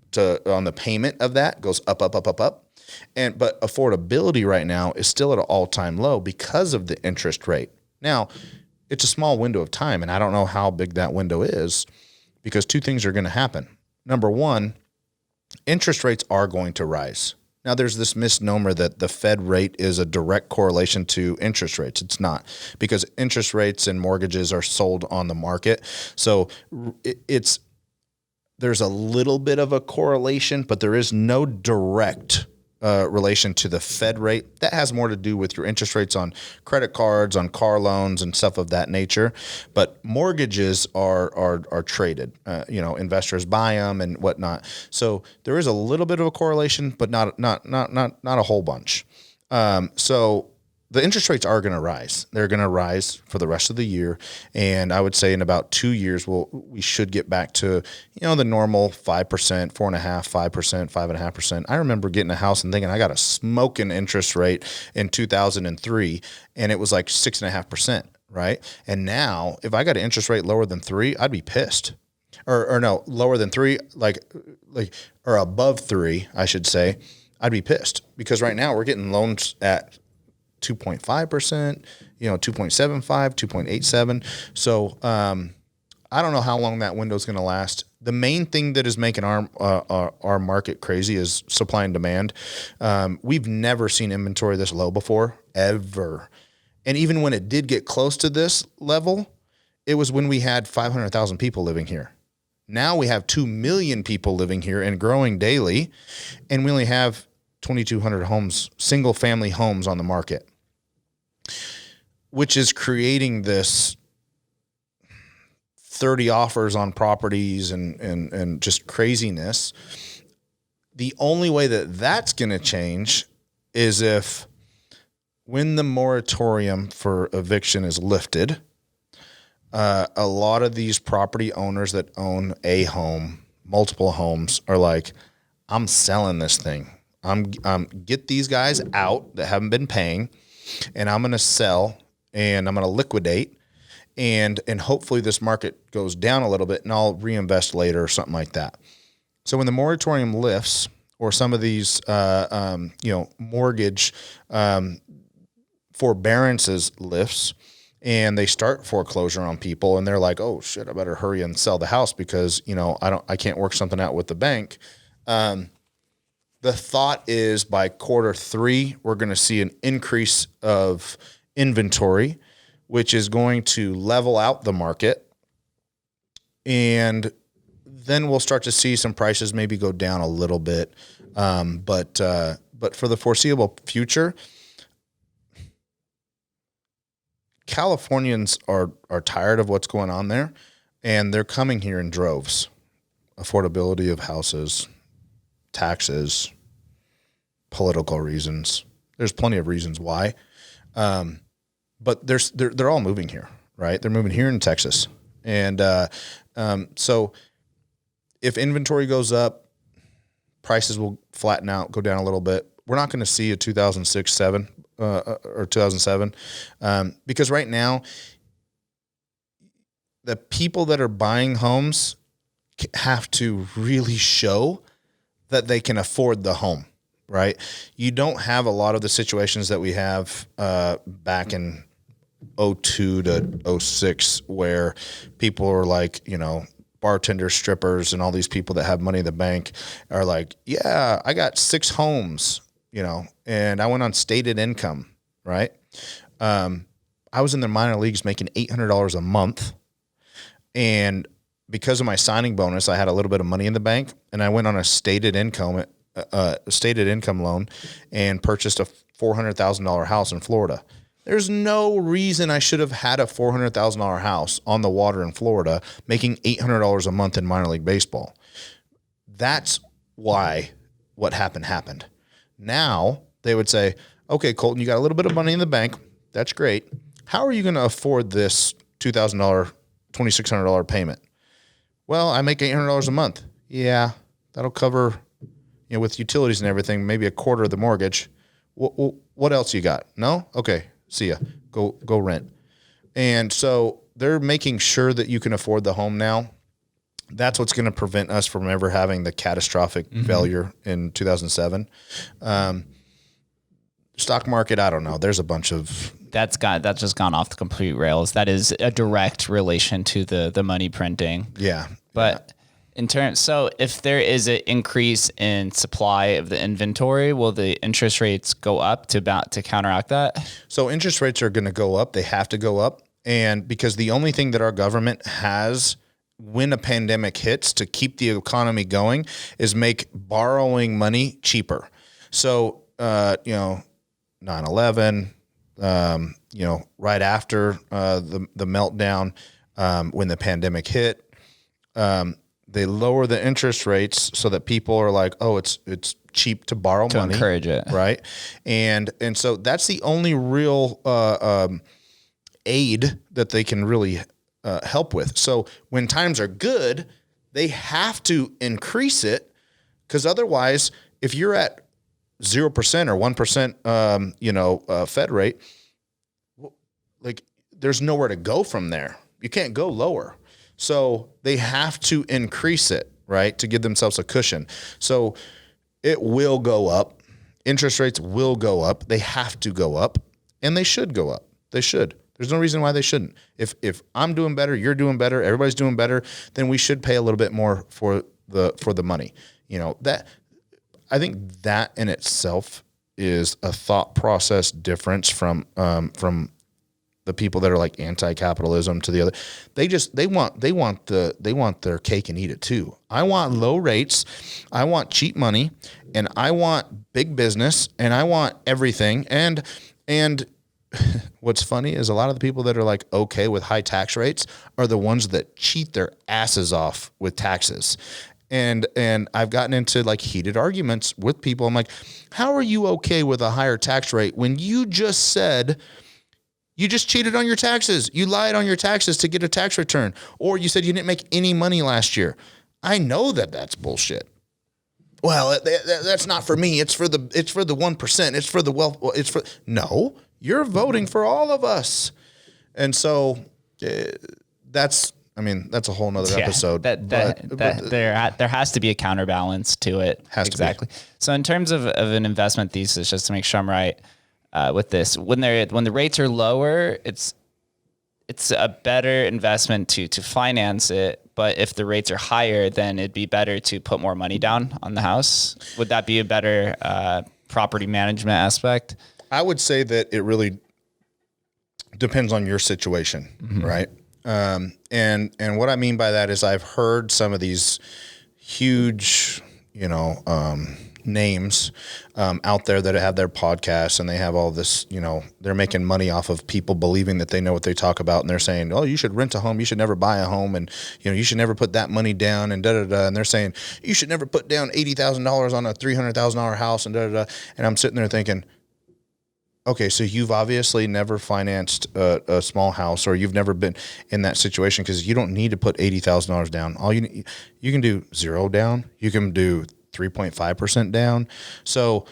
on the payment of that goes up, up, up, up, up. But affordability right now is still at an all-time low because of the interest rate. Now, it's a small window of time, and I don't know how big that window is because two things are going to happen. Number one, interest rates are going to rise. Now, there's this misnomer that the Fed rate is a direct correlation to interest rates. It's not, because interest rates and mortgages are sold on the market. So there's a little bit of a correlation, but there is no direct relation to the Fed rate. That has more to do with your interest rates on credit cards, on car loans, and stuff of that nature. But mortgages are traded. Investors buy them and whatnot. So there is a little bit of a correlation, but not a whole bunch. So the interest rates are going to rise. They're going to rise for the rest of the year. And I would say in about 2 years, we should get back to, the normal 5%, 4.5%, 5%, 5.5%. I remember getting a house and thinking I got a smoking interest rate in 2003, and it was like 6.5%, right? And now if I got an interest rate lower than 3, I'd be pissed. Or no, lower than 3, or above 3, I should say, I'd be pissed because right now we're getting loans at 2.5%, 2.75, 2.87. So I don't know how long that window is going to last. The main thing that is making our market crazy is supply and demand. We've never seen inventory this low before, ever. And even when it did get close to this level, it was when we had 500,000 people living here. Now we have 2 million people living here and growing daily, and we only have 2,200 homes, single family homes on the market, which is creating this 30 offers on properties and just craziness. The only way that that's going to change is if when the moratorium for eviction is lifted, a lot of these property owners that own a home, multiple homes, are like, I'm selling this thing. I'm get these guys out that haven't been paying, and I'm going to sell and I'm going to liquidate, and hopefully this market goes down a little bit and I'll reinvest later or something like that. So when the moratorium lifts, or some of these mortgage forbearances lifts, and they start foreclosure on people, and they're like, oh shit, I better hurry and sell the house because I can't work something out with the bank. The thought is by quarter 3, we're going to see an increase of inventory, which is going to level out the market. And then we'll start to see some prices maybe go down a little bit. But for the foreseeable future, Californians are tired of what's going on there, and they're coming here in droves. Affordability of houses, taxes, political reasons. There's plenty of reasons why. But they're all moving here, right? They're moving here in Texas. And so if inventory goes up, prices will flatten out, go down a little bit. We're not going to see a 2006-7 or 2007 because right now the people that are buying homes have to really show that they can afford the home, right? You don't have a lot of the situations that we have back in 2002 to 06 where people are like, bartenders, strippers, and all these people that have money in the bank are like, yeah, I got 6 homes, and I went on stated income, right? I was in the minor leagues making $800 a month, and because of my signing bonus, I had a little bit of money in the bank, and I went on a stated income loan and purchased a $400,000 house in Florida. There's no reason I should have had a $400,000 house on the water in Florida making $800 a month in minor league baseball. That's why what happened. Now they would say, okay, Coltyn, you got a little bit of money in the bank. That's great. How are you going to afford this $2,000, $2,600 payment? Well, I make $800 a month. Yeah, that'll cover, with utilities and everything, maybe a quarter of the mortgage. What else you got? No? Okay, see ya. Go rent. And so they're making sure that you can afford the home now. That's what's going to prevent us from ever having the catastrophic failure in 2007. Stock market, I don't know. There's a bunch of... That's just gone off the complete rails. That is a direct relation to the money printing. Yeah. But so if there is an increase in supply of the inventory, will the interest rates go up to counteract that? So interest rates are going to go up. They have to go up. And because the only thing that our government has when a pandemic hits to keep the economy going is make borrowing money cheaper. So, 9/11, right after the meltdown, when the pandemic hit, they lower the interest rates so that people are like, oh, it's cheap to borrow money. To encourage it. Right. And so that's the only real aid that they can really help with. So when times are good, they have to increase it, because otherwise, if you're at 0% or 1%, Fed rate, like there's nowhere to go from there. You can't go lower. So they have to increase it, right, to give themselves a cushion. So it will go up. Interest rates will go up. They have to go up, and they should go up. They should. There's no reason why they shouldn't. If I'm doing better, you're doing better, everybody's doing better, then we should pay a little bit more for the money. That I think that in itself is a thought process difference from the people that are like anti-capitalism to the other. They want their cake and eat it too. I want low rates, I want cheap money, and I want big business, and I want everything. And what's funny is a lot of the people that are like okay with high tax rates are the ones that cheat their asses off with taxes. And I've gotten into like heated arguments with people. I'm like, how are you okay with a higher tax rate when you just said you just cheated on your taxes? You lied on your taxes to get a tax return, or you said you didn't make any money last year. I know that that's bullshit. Well, that's not for me. It's for the 1%. It's for the wealth. No, you're voting for all of us. And so that's a whole nother episode. There has to be a counterbalance to it. Exactly. So in terms of an investment thesis, just to make sure I'm right with this, when the rates are lower, it's a better investment to finance it. But if the rates are higher, then it'd be better to put more money down on the house. Would that be a better property management aspect? I would say that it really depends on your situation, right? And what I mean by that is I've heard some of these huge, names out there that have their podcasts, and they have all this, they're making money off of people believing that they know what they talk about, and they're saying, oh, you should rent a home, you should never buy a home, and you should never put that money down, and and they're saying you should never put down $80,000 on a $300,000 house, and and I'm sitting there thinking, okay, so you've obviously never financed a small house, or you've never been in that situation, because you don't need to put $80,000 down. All you can do 0 down. You can do 3.5% down. So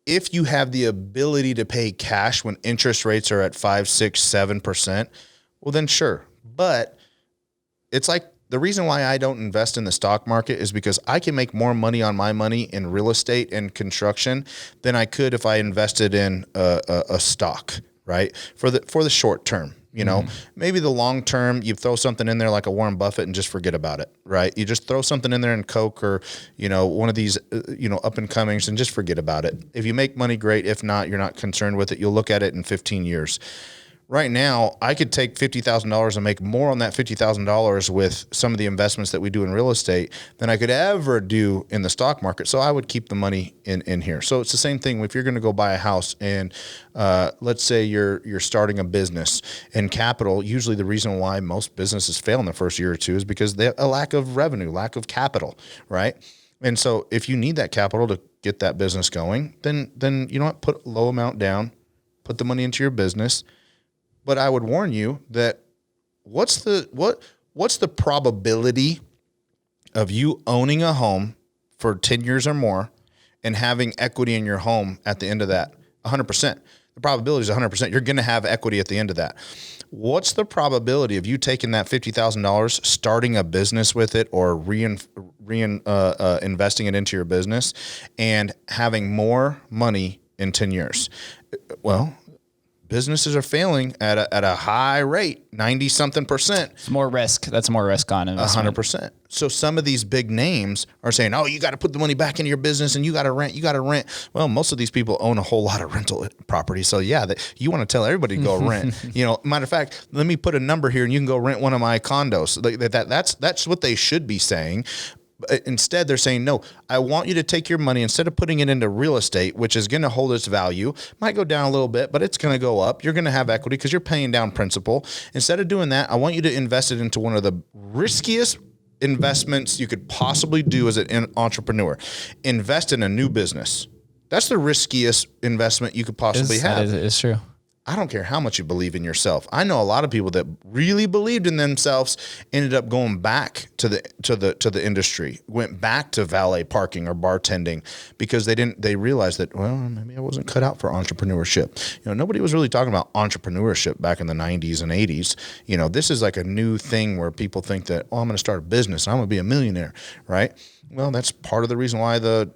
if you have the ability to pay cash when interest rates are at 5, 6, 7%, well then sure. But it's like, the reason why I don't invest in the stock market is because I can make more money on my money in real estate and construction than I could if I invested in a stock, right? For the short term, maybe the long term, you throw something in there like a Warren Buffett and just forget about it, right? You just throw something in there in Coke or, one of these, up and comings, and just forget about it. If you make money, great. If not, you're not concerned with it. You'll look at it in 15 years. right now I could take $50,000 and make more on that $50,000 with some of the investments that we do in real estate than I could ever do in the stock market. So I would keep the money in here. So it's the same thing. If you're going to go buy a house and let's say you're starting a business, and capital, usually the reason why most businesses fail in the first year or two is because they have a lack of revenue, lack of capital, right? And so if you need that capital to get that business going, then you know what, put a low amount down, put the money into your business. But I would warn you that what's the probability of you owning a home for 10 years or more and having equity in your home at the end of that? 100%. The probability is 100%. You're going to have equity at the end of that. What's the probability of you taking that $50,000, starting a business with it, or investing it into your business and having more money in 10 years? Well, businesses are failing at a high rate, 90 something percent. It's more risk. That's more risk on investment. 100%. So some of these big names are saying, oh, you got to put the money back into your business and you got to rent. Well, most of these people own a whole lot of rental property. So yeah, you want to tell everybody to go rent. Matter of fact, let me put a number here and you can go rent one of my condos. That's what they should be saying. Instead, they're saying, no, I want you to take your money, instead of putting it into real estate, which is going to hold its value, might go down a little bit, but it's going to go up. You're going to have equity because you're paying down principal. Instead of doing that, I want you to invest it into one of the riskiest investments you could possibly do as an entrepreneur. Invest in a new business. That's the riskiest investment you could possibly have. It's true. I don't care how much you believe in yourself. I know a lot of people that really believed in themselves ended up going back to the industry, went back to valet parking or bartending because they realized that, well, maybe I wasn't cut out for entrepreneurship. Nobody was really talking about entrepreneurship back in the 90s and 80s. This is like a new thing where people think that, oh, I'm going to start a business, I'm going to be a millionaire, right? Well, that's part of the reason why the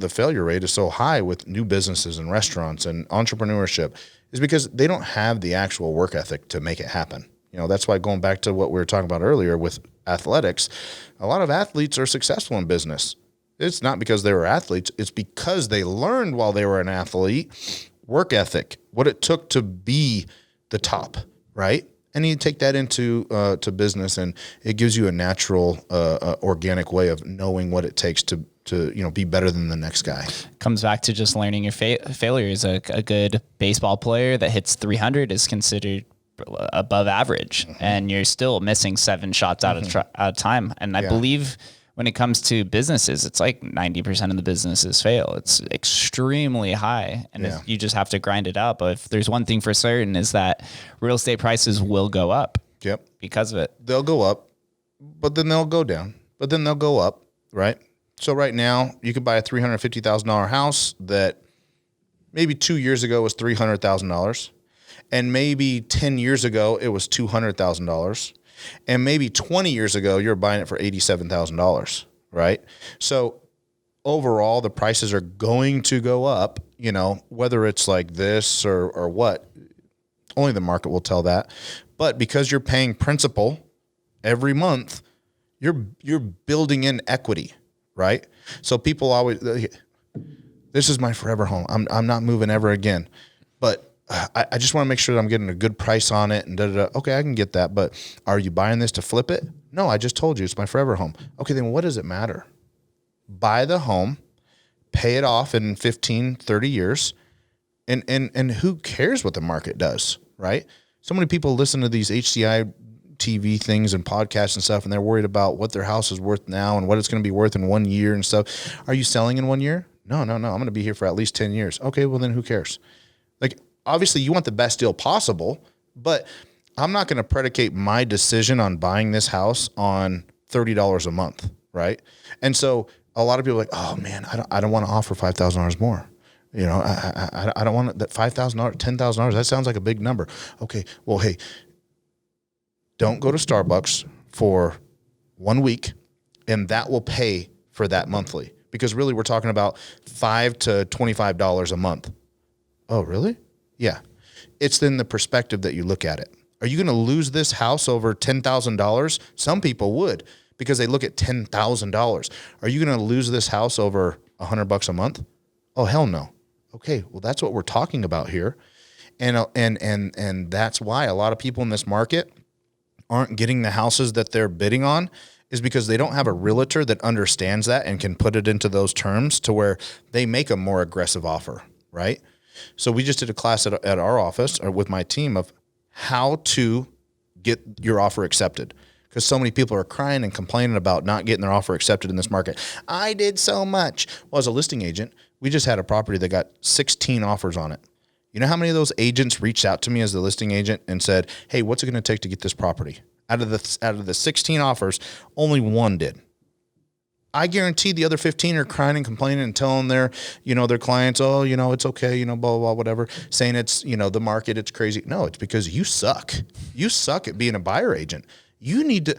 failure rate is so high with new businesses and restaurants and entrepreneurship, is because they don't have the actual work ethic to make it happen. That's why, going back to what we were talking about earlier with athletics, a lot of athletes are successful in business. It's not because they were athletes. It's because they learned while they were an athlete, work ethic, what it took to be the top, right? And you take that into to business, and it gives you a natural, organic way of knowing what it takes to be better than the next guy. Comes back to just learning your failures. A good baseball player that hits 300 is considered above average, and you're still missing 7 shots out of time. And I believe when it comes to businesses, it's like 90% of the businesses fail. It's extremely high, and you just have to grind it out. But if there's one thing for certain, is that real estate prices will go up. Yep. Because of it. They'll go up, but then they'll go down, but then they'll go up, right? So right now, you could buy a $350,000 house that maybe 2 years ago was $300,000, and maybe 10 years ago it was $200,000, and maybe 20 years ago you're buying it for $87,000, right? So overall, the prices are going to go up. Whether it's like this or what, only the market will tell that. But because you're paying principal every month, you're building in equity. Right? So people always, this is my forever home. I'm not moving ever again. But I just want to make sure that I'm getting a good price on it and Okay, I can get that. But are you buying this to flip it? No, I just told you it's my forever home. Okay, then what does it matter? Buy the home, pay it off in 15, 30 years, and who cares what the market does, right? So many people listen to these HCI TV things and podcasts and stuff, and they're worried about what their house is worth now and what it's going to be worth in 1 year and stuff. Are you selling in 1 year? No. I'm going to be here for at least 10 years. Okay, well then who cares? Like, obviously you want the best deal possible, but I'm not going to predicate my decision on buying this house on $30 a month, right? And so a lot of people are like, oh man, I don't want to offer $5,000 more. I don't want that $5,000, $10,000. That sounds like a big number. Okay, well, hey, don't go to Starbucks for 1 week, and that will pay for that monthly. Because really, we're talking about $5 to $25 a month. Oh, really? Yeah. It's then the perspective that you look at it. Are you going to lose this house over $10,000? Some people would, because they look at $10,000. Are you going to lose this house over $100 a month? Oh, hell no. Okay, well, that's what we're talking about here. And that's why a lot of people in this market aren't getting the houses that they're bidding on, is because they don't have a realtor that understands that and can put it into those terms to where they make a more aggressive offer, right? So we just did a class at our office or with my team of how to get your offer accepted, because so many people are crying and complaining about not getting their offer accepted in this market. I did so much. Well, as a listing agent, we just had a property that got 16 offers on it. You know how many of those agents reached out to me as the listing agent and said, hey, what's it going to take to get this property? Out of the 16 offers, only one did. I guarantee the other 15 are crying and complaining and telling their clients, oh, it's okay, blah, blah, blah, whatever, saying it's, the market, it's crazy. No, it's because you suck. You suck at being a buyer agent. You need to,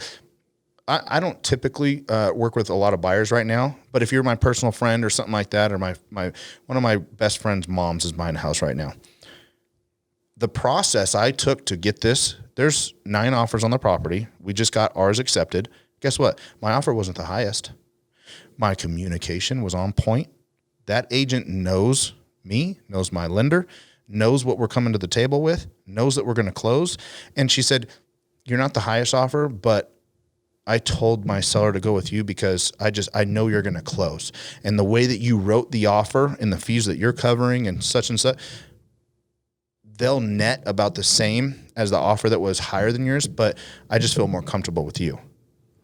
I don't typically work with a lot of buyers right now, but if you're my personal friend or something like that, or my one of my best friend's moms is buying a house right now. The process I took to get this, there's 9 offers on the property. We just got ours accepted. Guess what? My offer wasn't the highest. My communication was on point. That agent knows me, knows my lender, knows what we're coming to the table with, knows that we're going to close. And she said, you're not the highest offer, but I told my seller to go with you because I know you're going to close. And the way that you wrote the offer and the fees that you're covering and such, they'll net about the same as the offer that was higher than yours, but I just feel more comfortable with you.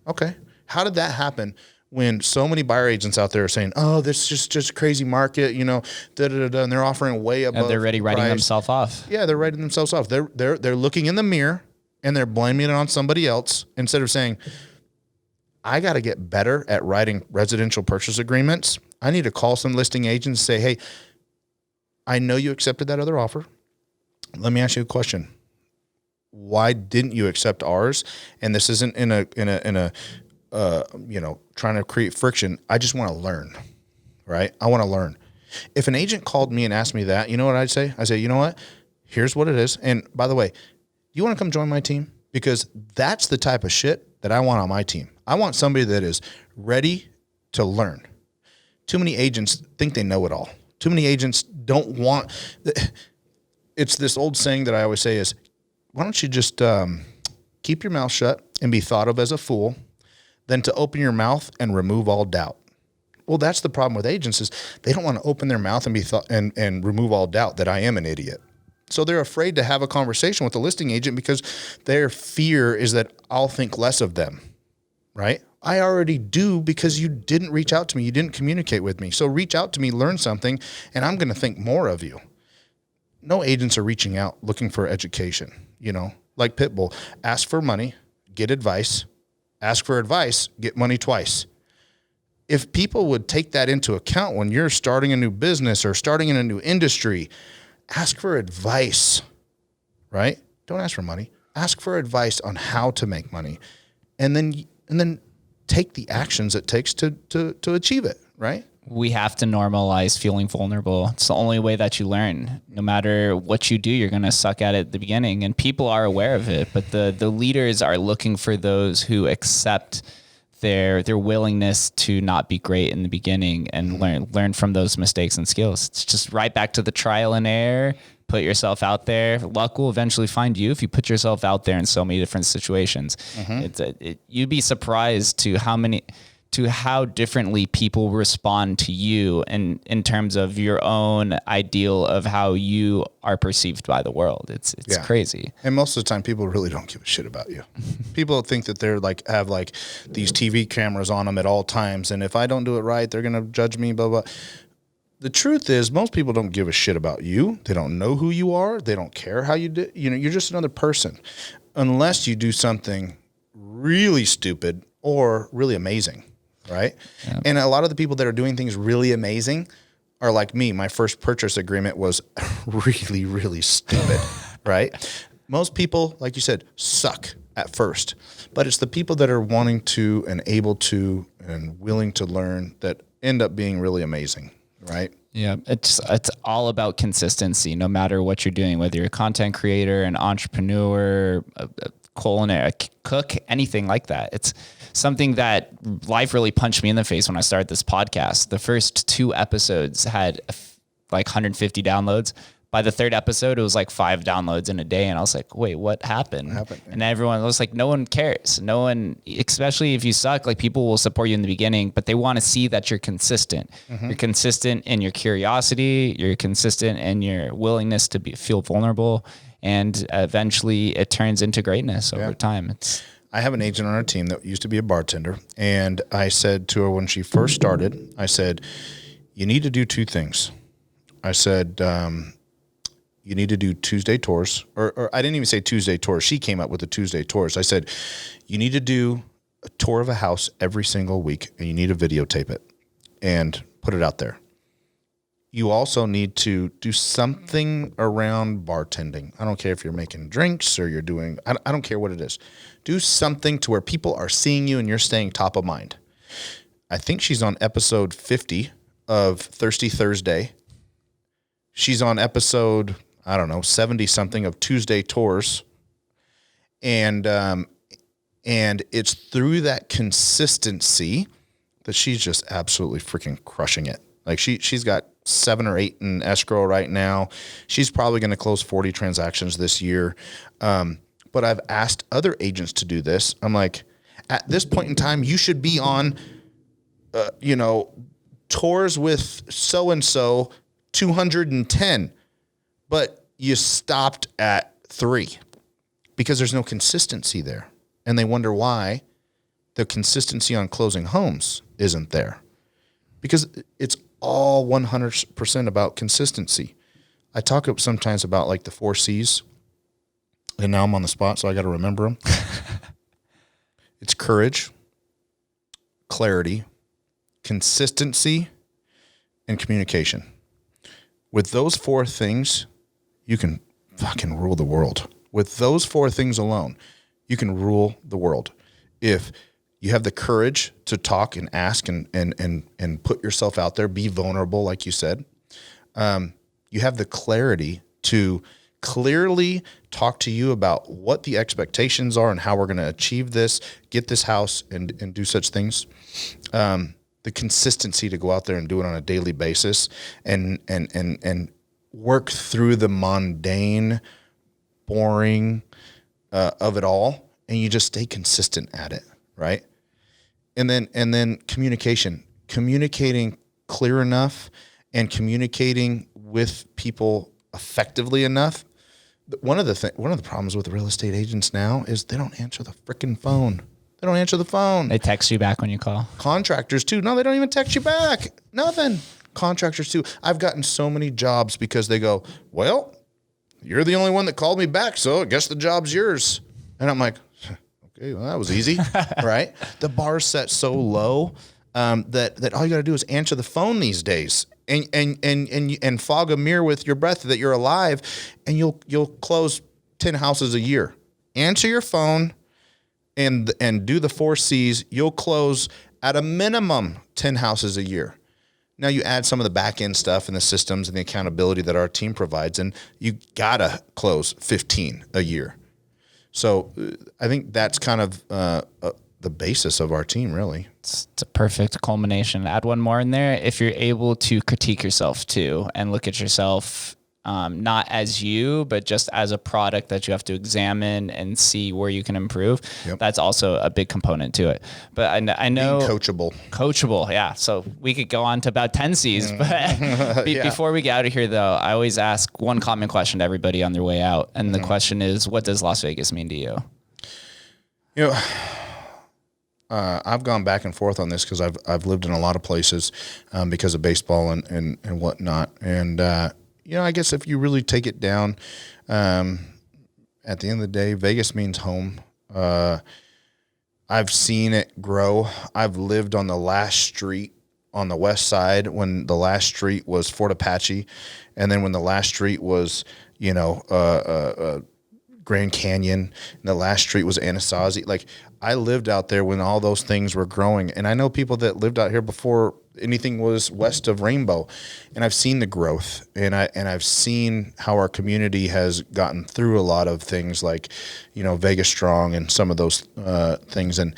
Okay. How did that happen when so many buyer agents out there are saying, oh, this is just crazy market, and they're offering way above and they're already writing themselves off. Yeah, they're writing themselves off. They're looking in the mirror and they're blaming it on somebody else instead of saying, I got to get better at writing residential purchase agreements. I need to call some listing agents and say, hey, I know you accepted that other offer. Let me ask you a question. Why didn't you accept ours? And this isn't in a trying to create friction. I just want to learn, right? I want to learn. If an agent called me and asked me that, you know what I'd say? I say, you know what? Here's what it is. And by the way, you want to come join my team? Because that's the type of shit that I want on my team. I want somebody that is ready to learn. Too many agents think they know it all. Too many agents don't want. It's this old saying that I always say is, why don't you just keep your mouth shut and be thought of as a fool, than to open your mouth and remove all doubt. Well, that's the problem with agents is they don't want to open their mouth and be and remove all doubt that I am an idiot. So they're afraid to have a conversation with the listing agent because their fear is that I'll think less of them, right? I already do because you didn't reach out to me. You didn't communicate with me. So reach out to me, learn something, and I'm going to think more of you. No agents are reaching out looking for education, like Pitbull. Ask for money, get advice. Ask for advice, get money twice. If people would take that into account when you're starting a new business or starting in a new industry, ask for advice, right? Don't ask for money. Ask for advice on how to make money, and then take the actions it takes to achieve it, right? We have to normalize feeling vulnerable. It's the only way that you learn. No matter what you do, you're going to suck at it at the beginning, and people are aware of it, but the leaders are looking for those who accept their willingness to not be great in the beginning and learn from those mistakes and skills. It's just right back to the trial and error. Put yourself out there. Luck will eventually find you if you put yourself out there in so many different situations. Mm-hmm. You'd be surprised to how differently people respond to you in terms of your own ideal of how you are perceived by the world. It's crazy. And most of the time people really don't give a shit about you. People think that they're have these TV cameras on them at all times. And if I don't do it right, they're going to judge me, blah, blah. The truth is most people don't give a shit about you. They don't know who you are. They don't care how you do. You're just another person unless you do something really stupid or really amazing. Right. Yeah. And a lot of the people that are doing things really amazing are like me. My first purchase agreement was really, really stupid. Right. Most people, like you said, suck at first, but it's the people that are wanting to and able to and willing to learn that end up being really amazing. Right. Yeah. It's all about consistency, no matter what you're doing, whether you're a content creator, an entrepreneur, a culinary, a cook, anything like that. It's something that life really punched me in the face when I started this podcast. The first 2 episodes had like 150 downloads. By the third episode, it was like 5 downloads in a day. And I was like, wait, what happened? And everyone was like, no one cares. No one, especially if you suck, like people will support you in the beginning, but they want to see that you're consistent. You're consistent in your curiosity. You're consistent in your willingness to feel vulnerable. And eventually it turns into greatness over time. I have an agent on our team that used to be a bartender. And I said to her when she first started, I said, you need to do 2 things. I said, you need to do Tuesday tours, or I didn't even say Tuesday tours. She came up with the Tuesday tours. I said, you need to do a tour of a house every single week, and you need to videotape it and put it out there. You also need to do something around bartending. I don't care if you're making drinks or you're doing, I don't care what it is. Do something to where people are seeing you and you're staying top of mind. I think she's on episode 50 of Thirsty Thursday. She's on episode, 70 something of Tuesday tours. And it's through that consistency that she's just absolutely freaking crushing it. Like she's got 7 or 8 in escrow right now. She's probably going to close 40 transactions this year. But I've asked other agents to do this. I'm like, at this point in time, you should be on, tours with so-and-so 210, but you stopped at 3 because there's no consistency there. And they wonder why the consistency on closing homes isn't there, because it's all 100% about consistency. I talk sometimes about like the 4 C's, and now I'm on the spot, so I got to remember them. It's courage, clarity, consistency, and communication. With those 4 things, you can fucking rule the world. With those 4 things alone, you can rule the world. If you have the courage to talk and ask and put yourself out there, be vulnerable, like you said. You have the clarity to clearly talk to you about what the expectations are and how we're going to achieve this, get this house and do such things. The consistency to go out there and do it on a daily basis and work through the mundane, boring of it all, and you just stay consistent at it, right? And then communicating clear enough and communicating with people effectively enough. One of the problems with real estate agents now is they don't answer the freaking phone. They don't answer the phone. They text you back when you call. Contractors too. No, they don't even text you back. Nothing. Contractors too. I've gotten so many jobs because they go, well, you're the only one that called me back, so I guess the job's yours. And I'm like, okay, well, that was easy, right? The bar's set so low that all you got to do is answer the phone these days, and fog a mirror with your breath that you're alive, and you'll close 10 houses a year. Answer your phone. And do the 4 C's, you'll close at a minimum 10 houses a year. Now you add some of the back end stuff and the systems and the accountability that our team provides, and you gotta close 15 a year. So I think that's kind of the basis of our team, really. It's a perfect culmination. Add one more in there. If you're able to critique yourself too and look at yourself not as you, but just as a product that you have to examine and see where you can improve. Yep. That's also a big component to it. But I know being coachable. Yeah. So we could go on to about 10 C's, but before we get out of here though, I always ask one common question to everybody on their way out. And the question is, what does Las Vegas mean to you? You know, I've gone back and forth on this because I've lived in a lot of places because of baseball and whatnot. And, I guess if you really take it down, at the end of the day, Vegas means home. I've seen it grow. I've lived on the last street on the west side when the last street was Fort Apache, and then when the last street was, Grand Canyon, and the last street was Anasazi. Like, I lived out there when all those things were growing, and I know people that lived out here before anything was west of Rainbow, and I've seen the growth, and I've seen how our community has gotten through a lot of things like, Vegas Strong and some of those things, and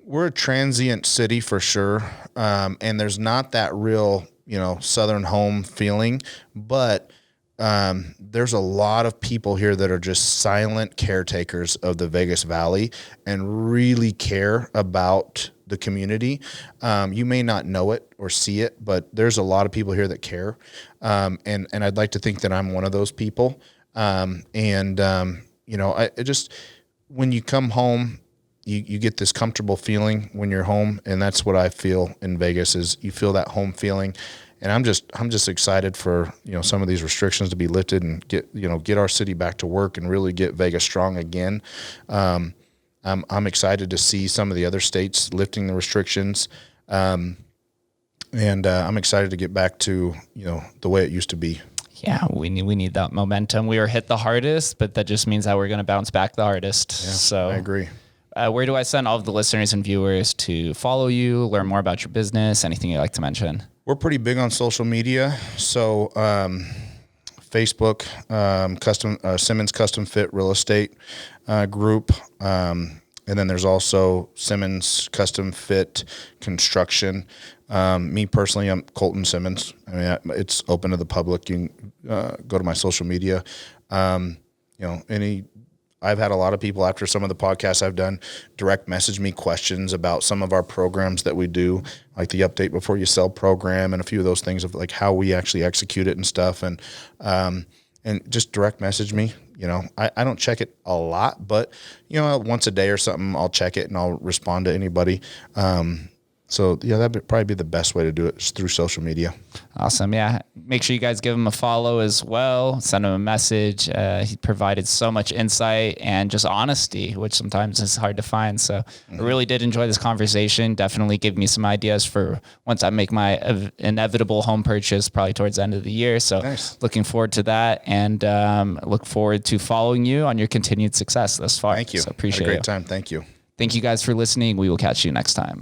we're a transient city for sure, and there's not that real, Southern home feeling, but there's a lot of people here that are just silent caretakers of the Vegas Valley and really care about the community. You may not know it or see it, but there's a lot of people here that care. And I'd like to think that I'm one of those people. I just, when you come home, you get this comfortable feeling when you're home. And that's what I feel in Vegas is you feel that home feeling. And I'm just excited for, some of these restrictions to be lifted and get our city back to work and really get Vegas strong again. I'm excited to see some of the other states lifting the restrictions. I'm excited to get back to, the way it used to be. Yeah, we need that momentum. We were hit the hardest, but that just means that we're going to bounce back the hardest. Yeah, so I agree. Where do I send all of the listeners and viewers to follow you, learn more about your business, anything you'd like to mention? We're pretty big on social media. So Facebook, Simmons CustomFit Real Estate group. And then there's also Simmons CustomFit Construction. Me personally, I'm Coltyn Simmons. I mean, it's open to the public. You can go to my social media. I've had a lot of people after some of the podcasts I've done direct message me questions about some of our programs that we do, like the Update Before You Sell program and a few of those things of like how we actually execute it and stuff. And just direct message me. I don't check it a lot, but once a day or something, I'll check it and I'll respond to anybody. So that'd probably be the best way to do it is through social media. Awesome. Yeah. Make sure you guys give him a follow as well. Send him a message. He provided so much insight and just honesty, which sometimes is hard to find. So I really did enjoy this conversation. Definitely give me some ideas for once I make my inevitable home purchase, probably towards the end of the year. So nice. Looking forward to that and look forward to following you on your continued success thus far. Thank you. So appreciate it. Had a great time. Thank you. Thank you guys for listening. We will catch you next time.